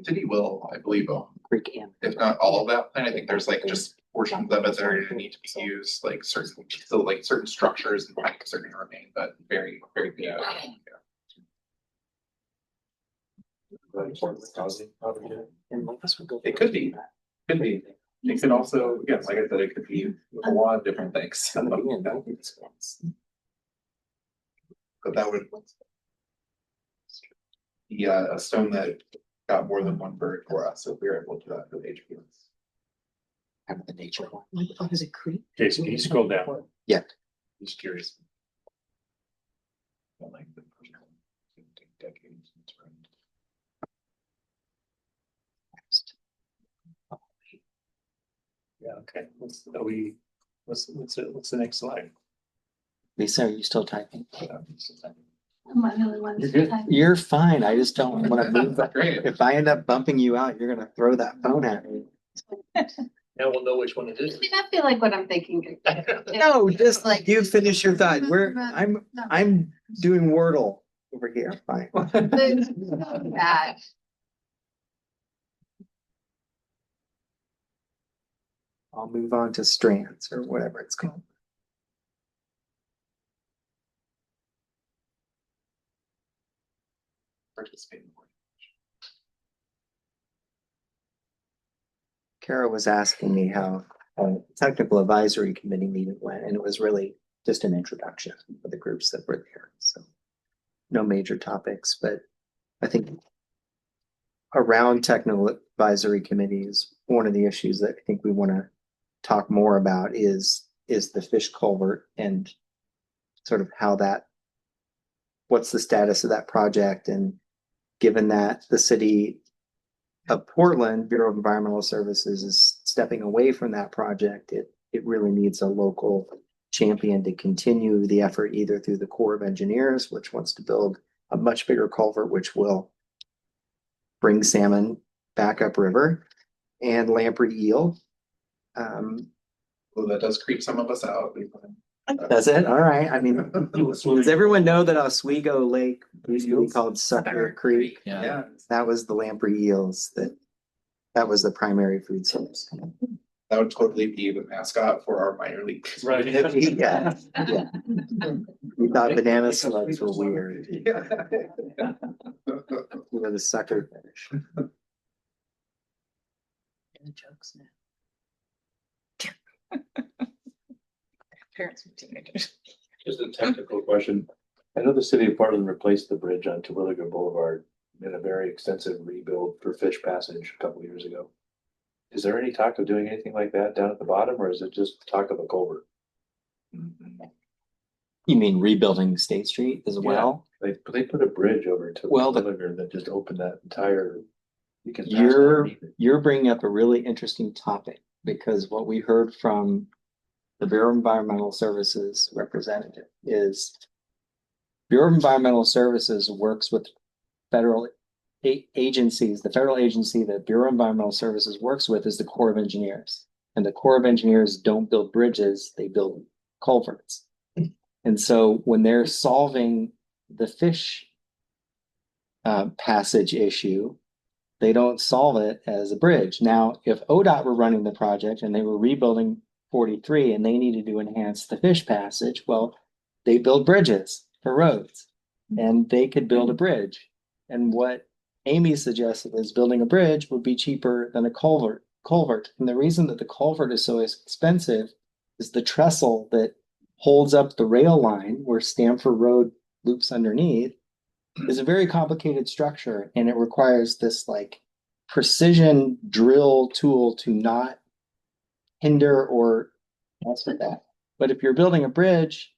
City will, I believe, Creek and. if not all of that plan, I think there's like just portions of it that are gonna need to be used, like certain, still like certain structures and pipes are gonna remain, but very, very few. Yeah. And like this would go. It could be. Could be. It could also, yeah, like I said, it could be a lot of different things. Gonna be in both of these ones. But that would be a stone that got more than one bird for us, if we were able to do that for the HPS. Kind of the nature one. Oh, there's a creek. Jason, can you scroll down? Yeah. Just curious. I like the personal. Take decades. That's right. Yeah, okay. What's the next slide? Lisa, are you still typing? Am I the only one? You're good. You're fine. I just don't want to move. Great. If I end up bumping you out, you're gonna throw that phone at me. Now we'll know which one it is. I mean, I feel like what I'm thinking. No, just Like- like you finish your thought. I'm doing Wordle over here. Fine. It's so bad. I'll move on to strands or whatever it's called. Participate in more. Kara was asking me how a technical advisory committee meeting went, and it was really just an introduction for the groups that were there. So no major topics, but I think around technical advisory committees, one of the issues that I think we want to talk more about is the fish culvert and sort of how that, what's the status of that project, and given that the city of Portland Bureau of Environmental Services is stepping away from that project, it really needs a local champion to continue the effort either through the Corps of Engineers, which wants to build a much bigger culvert, which will bring salmon back upriver, and lamprey eel. Well, that does creep some of us out. Does it? All right. I mean, does everyone know that Oswego Lake used to be called Sucker Creek? Yeah. That was the lamprey eels that was the primary food source. That would totally be the mascot for our minor league. Right. Yeah. We thought banana slugs were weird. We were the sucker fish. The jokes now. Parents of teenagers. Just a technical question. I know the city of Portland replaced the bridge on Terwilliger Boulevard in a very extensive rebuild for Fish Passage a couple years ago. Is there any talk of doing anything like that down at the bottom, or is it just talk of a culvert? You mean rebuilding State Street as well? They put a bridge over to Well, Terwilliger that just opened that entire. You can pass You're underneath it. you're bringing up a really interesting topic because what we heard from the Bureau of Environmental Services representative is Bureau of Environmental Services works with federal agencies. The federal agency that Bureau of Environmental Services works with is the Corps of Engineers. And the Corps of Engineers don't build bridges, they build culverts. And so when they're solving the fish passage issue, they don't solve it as a bridge. Now, if ODOT were running the project and they were rebuilding 43 and they needed to enhance the fish passage, well, they build bridges for roads and they could build a bridge. And what Amy suggested is building a bridge would be cheaper than a culvert. And the reason that the culvert is so expensive is the trestle that holds up the rail line where Stamford Road loops underneath is a very complicated structure, and it requires this like precision drill tool to not hinder or mess with that. But if you're building a bridge,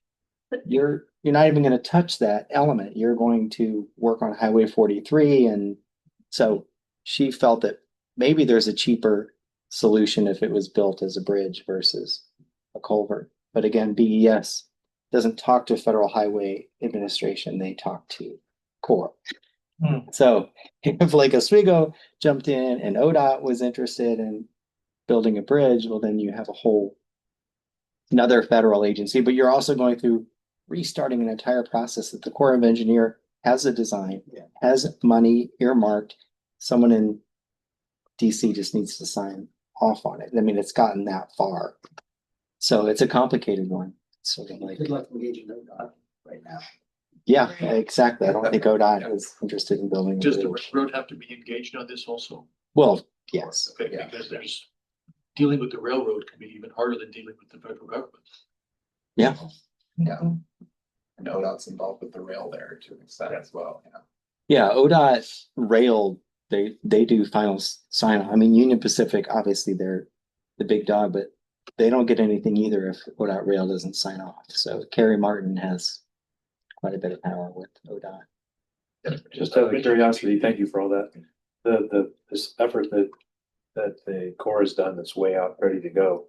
you're not even going to touch that element. You're going to work on Highway 43, and so she felt that maybe there's a cheaper solution if it was built as a bridge versus a culvert. But again, BES doesn't talk to Federal Highway Administration; they talk to Corps. So if Lake Oswego jumped in and ODOT was interested in building a bridge, well, then you have a whole another federal agency, but you're also going through restarting an entire process that the Corps of Engineer has a design, has money earmarked. Someone in DC just needs to sign off on it. I mean, it's gotten that far. So it's a complicated one. Sort of like Good luck engaging ODOT right now. yeah, exactly. I don't think ODOT is interested in building a Does the bridge. railroad have to be engaged on this also? Well, yes. Okay, because there's, dealing with the railroad can be even harder than dealing with the federal government. Yeah. Yeah. And ODOT's involved with the rail there to an extent as well, yeah. Yeah, ODOT rail, they do final sign off. I mean, Union Pacific, obviously they're the big dog, but they don't get anything either if ODOT rail doesn't sign off. So Kerry Martin has quite a bit of power with ODOT. Just out of curiosity, thank you for all that. This effort that the Corps has done that's way out, ready to go.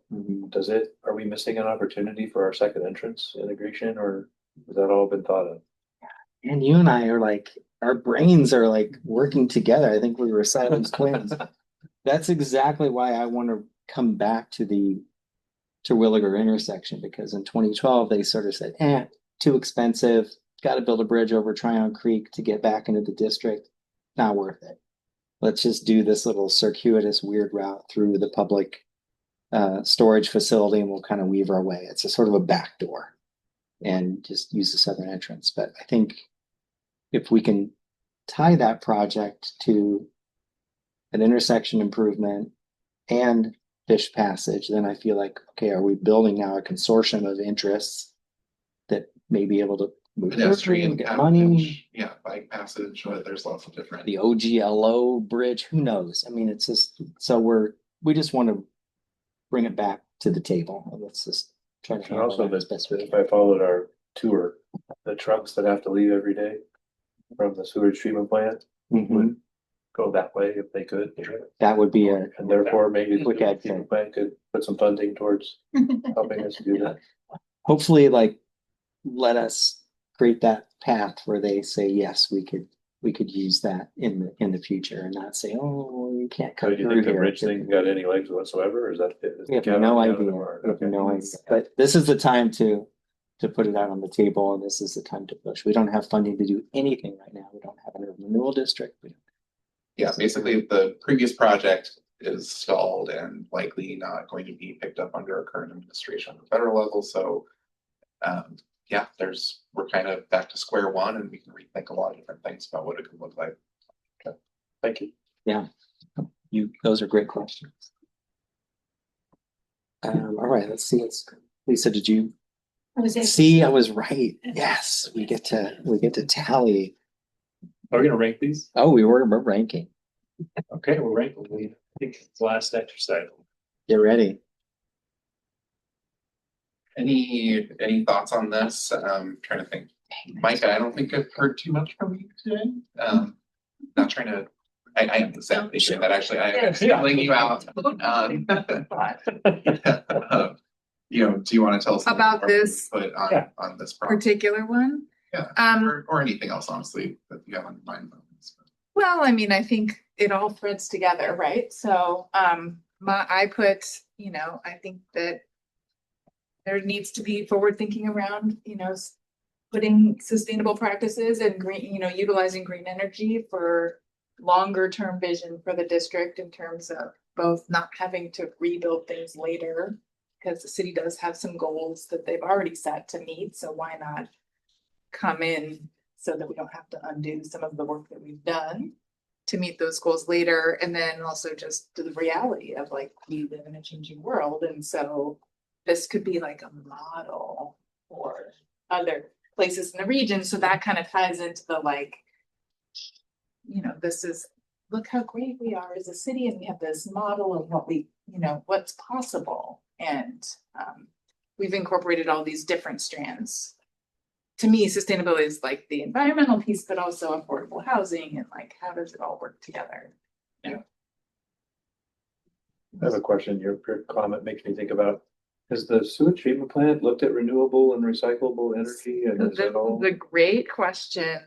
Are we missing an opportunity for our second entrance integration, or has that all been thought of? And you and I are like, our brains are like working together. I think we were silent twins. That's exactly why I want to come back to the Terwilliger intersection, because in 2012 they sort of said, too expensive, got to build a bridge over Tryon Creek to get back into the district. Not worth it. Let's just do this little circuitous weird route through the public storage facility and we'll kind of weave our way. It's a sort of a back door and just use the southern entrance. But I think if we can tie that project to an intersection improvement and fish passage, then I feel like, okay, are we building now a consortium of interests that may be able to move Pedestrian get money? passage, yeah, bike passage, there's lots of different. The OGLO bridge, who knows? I mean, it's just, so we just want to bring it back to the table. And let's just try to And handle also that as best we if can. I followed our tour, the trucks that have to leave every day from the sewage treatment plant would go that way if they could. That would be And therefore maybe the quick sewage action. treatment plant could put some funding towards helping us do that. Hopefully, like, let us create that path where they say, yes, we could use that in the future, and not say, oh, you can't So cut do you through think the here. bridge thing got any legs whatsoever, or is that? We have no idea. We have no idea. But this is the time to put it out on the table, and this is the time to push. We don't have funding to do anything right now. We don't have an urban renewal district. Yeah, basically the previous project is stalled and likely not going to be picked up under our current administration on the federal level. So yeah, we're kind of back to square one and we can rethink a lot of different things about what it could look like. Okay. Thank you. Yeah, those are great questions. All right, let's see. Lisa, did you? See, I was right. Yes, we get to tally. Are we gonna rank these? Oh, we're ranking. Okay, we're ranking. I think it's the last exercise. Get ready. Any thoughts on this? Trying to think. Mike, I don't think I've heard too much from you today. Not trying to. I am the same thing that actually I am singling you out. Do you want to tell us about this put on this project? particular one? Yeah, or anything else, honestly, that you have on your mind. Well, I mean, I think it all threads together, right? So, I put, I think that there needs to be forward thinking around, putting sustainable practices and green, utilizing green energy for longer term vision for the district in terms of both not having to rebuild things later, because the city does have some goals that they've already set to meet. So why not come in so that we don't have to undo some of the work that we've done to meet those goals later? And then also just the reality of like, we live in a changing world. And so this could be like a model for other places in the region. So that kind of ties into the like, this is, look how great we are as a city, and we have this model of what we, what's possible. And we've incorporated all these different strands. To me, sustainability is like the environmental piece, but also affordable housing, and like, how does it all work together? I have a question. Your comment makes me think about, has the sewage treatment plant looked at renewable and recyclable energy? And is This that all? is a great question.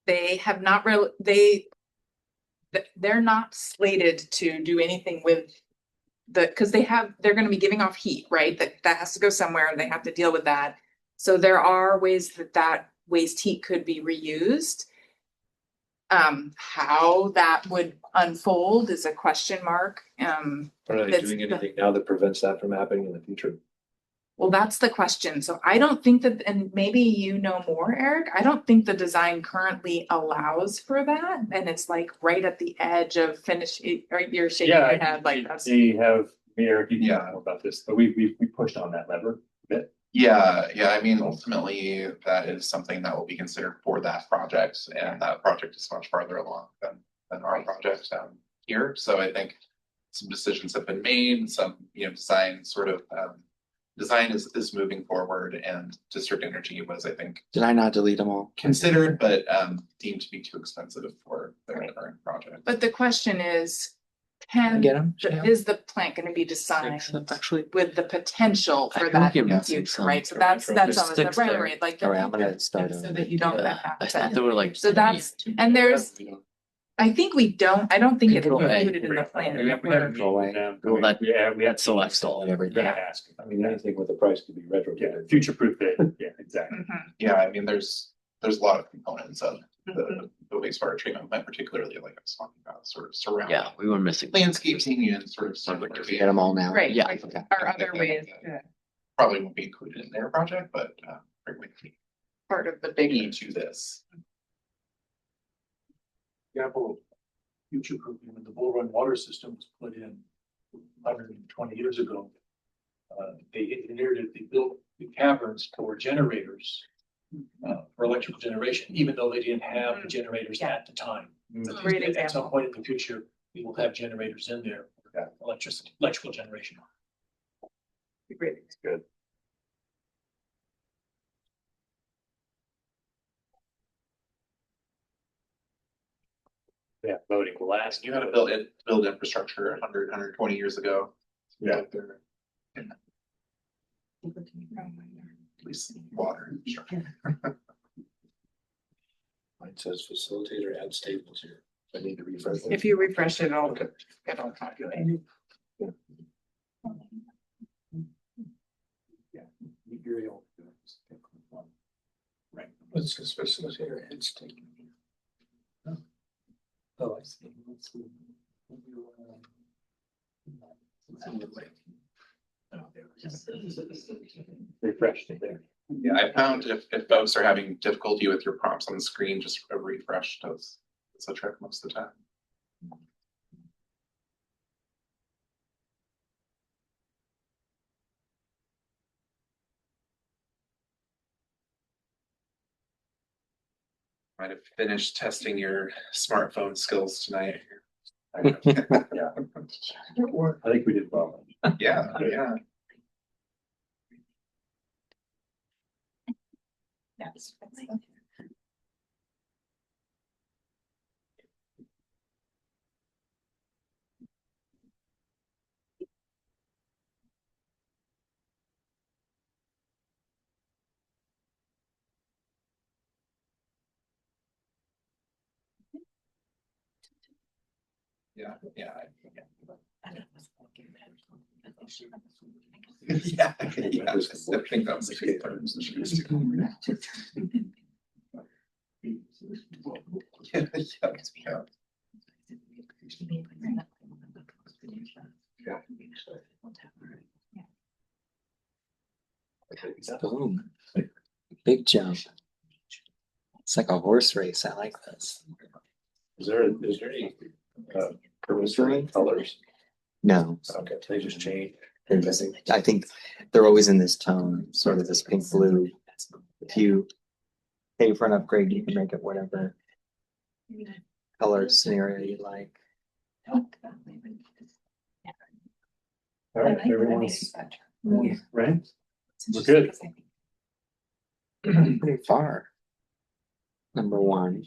They have not they're not slated to do anything with because they're going to be giving off heat, right? That has to go somewhere, and they have to deal with that. So there are ways that waste heat could be reused. How that would unfold is a question mark. Are they doing anything now that prevents that from happening in the future? Well, that's the question. So I don't think that, and maybe you know more, Eric, I don't think the design currently allows for that. And it's like right at the edge of finish, or you're shaking your head like that's. We have, Eric, you know about this, but we pushed on that lever a bit. Yeah. I mean, ultimately, that is something that will be considered for that project, and that project is much farther along than our project here. So I think some decisions have been made, some design is moving forward, and district energy was, I think, Did I not delete them all? considered, but deemed to be too expensive for the current project. But the question is, is the plant going to be designed Actually, with the potential I for feel like that it in the makes future, sense. right? So that's There's on the six there. right, like All right, I'm gonna start so over. that you don't Yeah, have I thought to. there were like. So that's, and there's, I think I don't think it's Control A. included in the plan. We had Go away. Well, that- we had selects all and everything. Ask. I mean, anything with the price could be Yeah, retrofitted. future proof it. Yeah, exactly. Mhm. Yeah, I mean, there's a lot of components of the wastewater treatment plant, particularly like I was talking about, sort of surrounding Yeah, we were missing. landscaping and sort of Get them all now. Right, Yeah. like, are other ways, probably won't be included in their project, but frequently part of the big. key to this. Example, future proofing when the Bull Run water system was put in 120 years ago. They engineered it, they built the caverns for generators. For electrical generation, even though they didn't have the generators at the time. It's a great At some example. point in the future, we will have generators in there, for electrical generation. Great. Good. Yeah, voting will last. You had to build infrastructure 120 years ago. Yeah. At least water infrastructure. Mine says facilitator add stables here. I need to refresh. it. If you refresh it, it'll calculate. Right. Let's just facilitator and state. Oh, I see. Let's see. Refreshed it there. Yeah, I found if folks are having difficulty with your prompts on the screen, just a refresh does the trick most of the time. might have finished testing your smartphone skills tonight. Yeah. I think we did well. Yeah, yeah. Yes. Yeah, yeah. Yeah, I think that was the key part. Boom. Big jump. It's like a horse race. I like this. Is there any permissive colors? No, Okay, they just change. they're just, I think they're always in this tone, sort of this pink blue. If you pay for an upgrade, you can make it whatever color scenario you like. All right, everyone's right? We're good. Pretty far. Number one.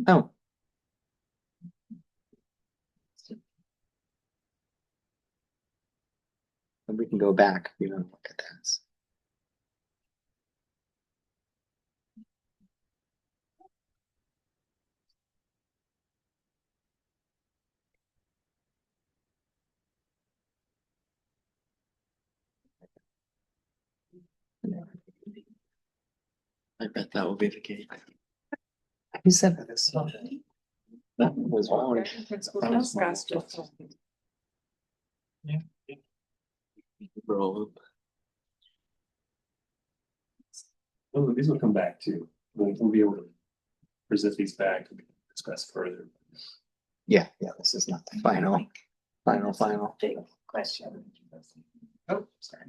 Oh. And we can go back, you know, look at this. I bet that will be the case. Who said that? That was wrong. Roll. Oh, these will come back too. We'll be able to present these back and discuss further. Yeah, this is not the final. Big question. Oh, sorry.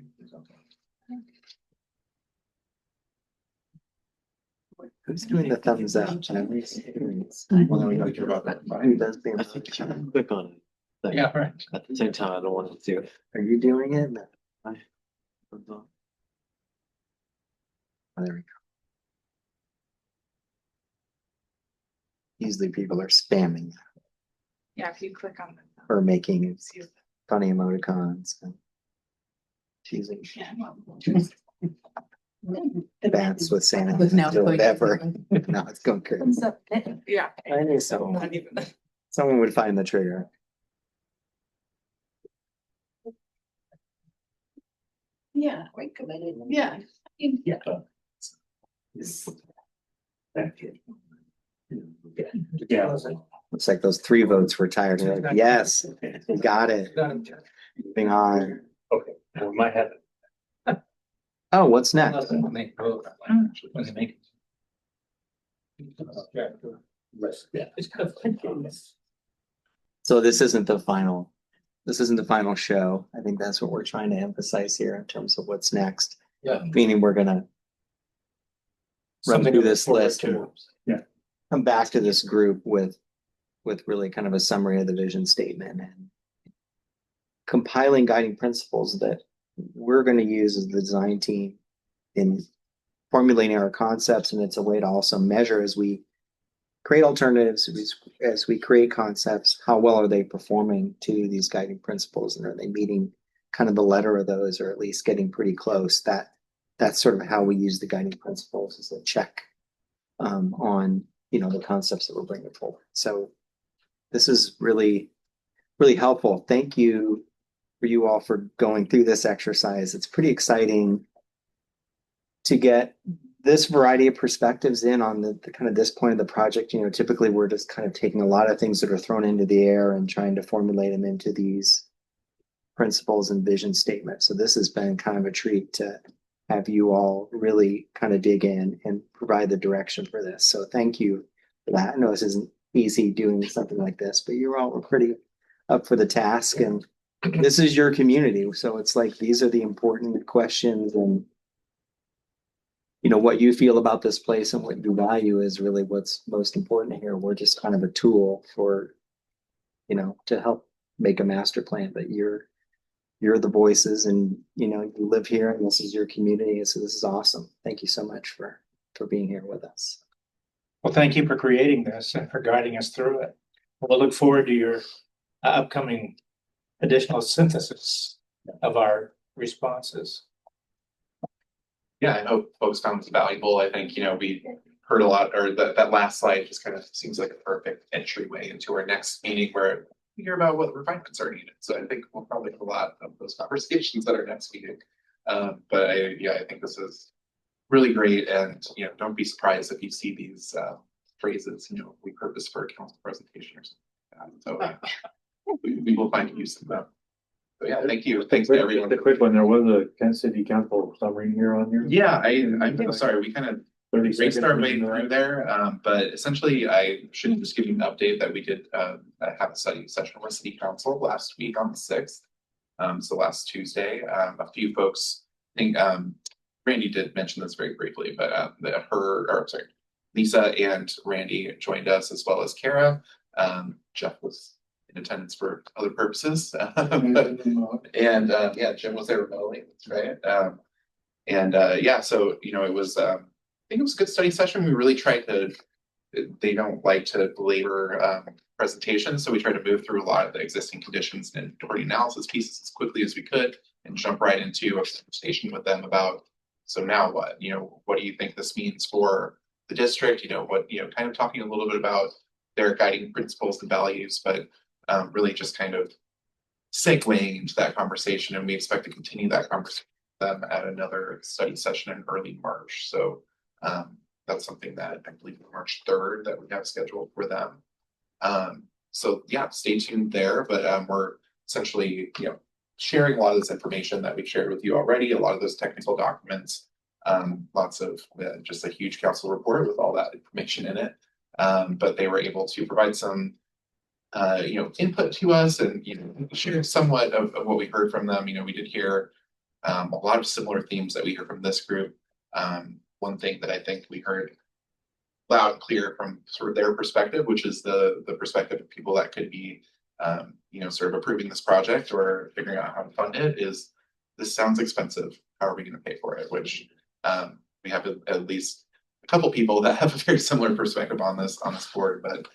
Who's doing the thumbs up? Well, then we gotta care about that. Who does the I think you can click on it. Like, Yeah, right. At the same time, I don't want to do it. Are you doing it? Oh, there we go. Usually people are spamming Yeah, if you click on the. or making funny emoticons and choosing bats with Santa. With now going- Whatever. No, it's going crazy. Yeah. I knew someone, Not even. someone would find the trigger. Yeah. Yeah. Yeah. Yeah. Looks like those 3 votes were tired. They're like, yes, we got it. Moving on. Okay, we might have it. Oh, what's next? Yeah, it's kind of. So this isn't the final. This isn't the final show. I think that's what we're trying to emphasize here in terms of what's next. Yeah. Meaning we're gonna run Something through to look this forward list to. and come back to this group with really kind of a summary of the vision statement and compiling guiding principles that we're going to use as the design team in formulating our concepts. And it's a way to also measure as we create alternatives, as we create concepts, how well are they performing to these guiding principles, and are they meeting kind of the letter of those, or at least getting pretty close. That's sort of how we use the guiding principles as a check on, you know, the concepts that we're bringing forward. So this is really, really helpful. Thank you for you all for going through this exercise. It's pretty exciting to get this variety of perspectives in on the kind of this point of the project. You know, typically we're just kind of taking a lot of things that are thrown into the air and trying to formulate them into these principles and vision statements. So this has been kind of a treat to have you all really kind of dig in and provide the direction for this. So thank you for that. I know this isn't easy doing something like this, but you all were pretty up for the task, and this is your community. So it's like, these are the important questions and you know, what you feel about this place and what you value is really what's most important here. We're just kind of a tool for, you know, to help make a master plan, but you're the voices and, you know, you live here and this is your community. So this is awesome. Thank you so much for being here with us. Well, thank you for creating this and for guiding us through it. We'll look forward to your upcoming additional synthesis of our responses. Yeah, I hope folks found this valuable. I think, we heard a lot, or that last slide just kind of seems like a perfect entryway into our next meeting where we hear about what refinements are needed. So I think we'll probably have a lot of those conversations at our next meeting. But I think this is really great. And, don't be surprised if you see these phrases, we purpose for a council presentation or something like that. So we will find use of them. So yeah, thank you. Thanks to everyone. The quick one, there was a Kansas City Council summary here on here. Yeah, I'm sorry, we kind of raced our way through there, but essentially I should just give you an update that we did have a study session with City Council last week on the 6th. So last Tuesday, a few folks, I think Randy did mention this very briefly, but Lisa and Randy joined us as well as Kara. Jeff was in attendance for other purposes. And Jim was there remotely, that's right. So it was I think it was a good study session. We really tried to, they don't like to belabor presentations, so we tried to move through a lot of the existing conditions and inventory analysis pieces as quickly as we could and jump right into a conversation with them about, so now what? What do you think this means for the district? Kind of talking a little bit about their guiding principles and values, but really just kind of segueing into that conversation, and we expect to continue that conversation with them at another study session in early March. So that's something that I believe March 3rd that we have scheduled for them. So yeah, stay tuned there, but we're essentially, sharing a lot of this information that we've shared with you already, a lot of those technical documents, lots of just a huge council report with all that information in it. But they were able to provide some input to us and share somewhat of what we heard from them. We did hear a lot of similar themes that we heard from this group. One thing that I think we heard loud and clear from sort of their perspective, which is the perspective of people that could be sort of approving this project or figuring out how to fund it, is this sounds expensive. How are we going to pay for it? Which we have at least a couple people that have a very similar perspective on this board, but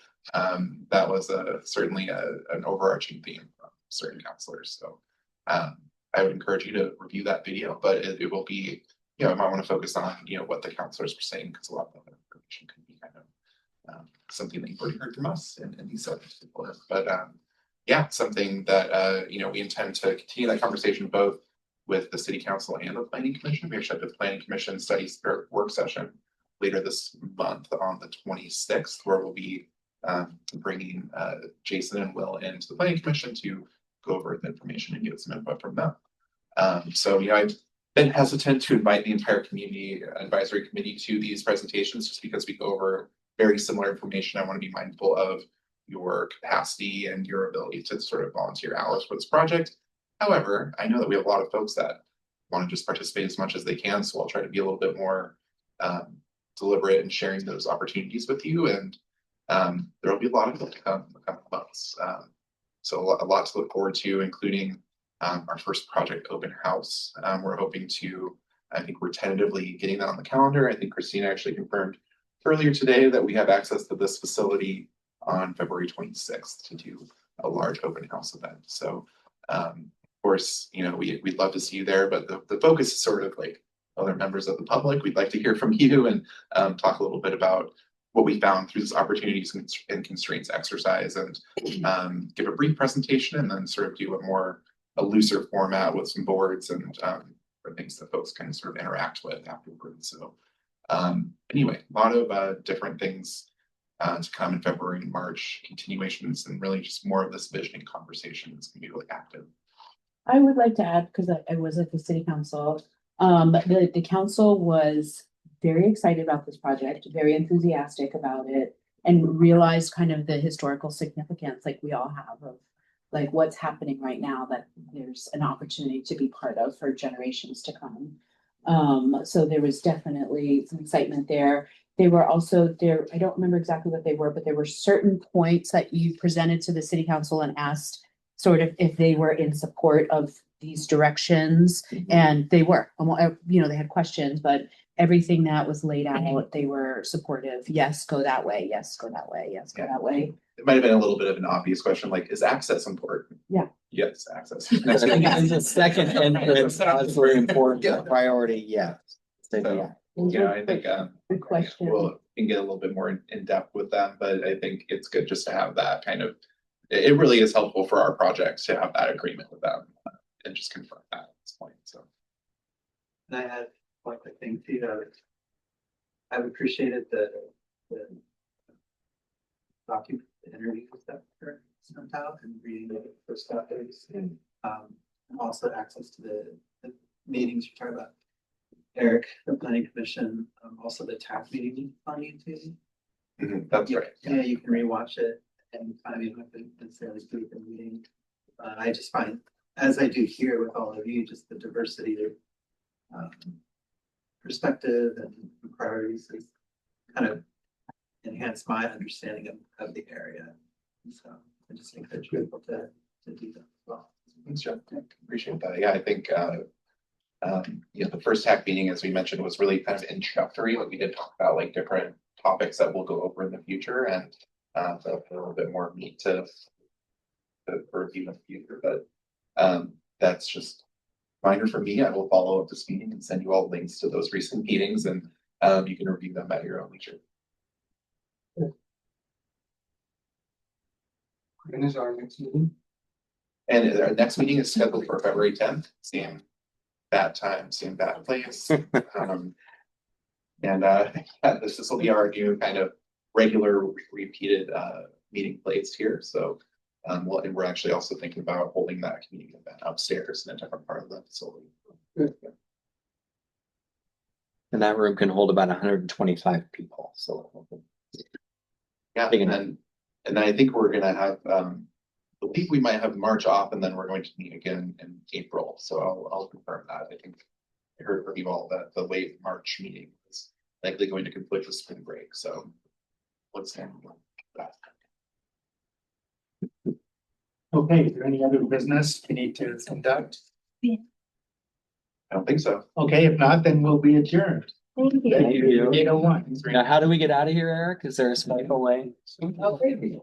that was certainly an overarching theme from certain counselors. So I would encourage you to review that video, but it will be, I might want to focus on, what the counselors were saying, because a lot of that information can be kind of something that you've already heard from us and these subjects before. But something that, we intend to continue that conversation both with the city council and the planning commission. We actually have the planning commission studies or work session later this month on the 26th, where we'll be bringing Jason and Will into the planning commission to go over the information and get some input from them. I've been hesitant to invite the entire community advisory committee to these presentations just because we go over very similar information. I want to be mindful of your capacity and your ability to sort of volunteer hours for this project. However, I know that we have a lot of folks that want to just participate as much as they can, so I'll try to be a little bit more deliberate in sharing those opportunities with you, and there will be a lot of them to come in the coming months. So a lot to look forward to, including our first project open house. We're hoping to, I think we're tentatively getting that on the calendar. I think Christina actually confirmed earlier today that we have access to this facility on February 26th to do a large open house event. So of course, we'd love to see you there, but the focus is sort of like other members of the public. We'd like to hear from you and talk a little bit about what we found through this opportunities and constraints exercise, and give a brief presentation, and then sort of do a looser format with some boards and for things that folks can sort of interact with afterwards. So anyway, a lot of different things to come in February and March, continuations, and really just more of this visioning conversation is going to be really active. I would like to add, because I was at the city council, the council was very excited about this project, very enthusiastic about it, and realized kind of the historical significance, like we all have, of like what's happening right now that there's an opportunity to be part of for generations to come. So there was definitely some excitement there. They were also there, I don't remember exactly what they were, but there were certain points that you presented to the city council and asked sort of if they were in support of these directions, and they were, they had questions, but everything that was laid out, they were supportive. Yes, go that way. Yes, go that way. Yes, go that way. It might have been a little bit of an obvious question, like, is access important? Yeah. Yes, access. It's a second entrance, that's very important priority, yeah. So, yeah, I think, Good question. we'll can get a little bit more in depth with them, but I think it's good just to have that kind of, it really is helpful for our projects to have that agreement with them and just confirm that at this point, so. And I had one quick thing too, I've appreciated the document, the interviews that were sent out and reading the first studies and also access to the meetings you're talking about. Eric, the planning commission, also the TAC meeting on YouTube. That's right. Yeah, you can rewatch it and you don't have to necessarily do the meeting. I just find, as I do here with all of you, just the diversity of perspective and priorities has kind of enhanced my understanding of the area. And so I just encourage people to do that as well. Thanks, John. Appreciate that. Yeah, I think the first TAC meeting, as we mentioned, was really kind of introductory. Like we did talk about like different topics that we'll go over in the future, and so a little bit more meat to review in the future. But that's just a reminder for me. I will follow up this meeting and send you all links to those recent meetings, and you can review them at your own leisure. When is our next meeting? And our next meeting is scheduled for February 10th. Same bad time, same bad place. This will be our new kind of regular repeated meeting place here. So and we're actually also thinking about holding that community event upstairs in a different part of the facility. And that room can hold about 125 people, so. Yeah, and then I think we're gonna have, I believe we might have March off, and then we're going to meet again in April. So I'll confirm that. I think I heard from you all that the late March meeting is likely going to conflict with spring break. So let's handle that. Okay, is there any other business we need to conduct? I don't think so. Okay, if not, then we'll be adjourned. Thank you. Thank you. 8:01. Now, how do we get out of here, Eric? Is there a special way? Thank you.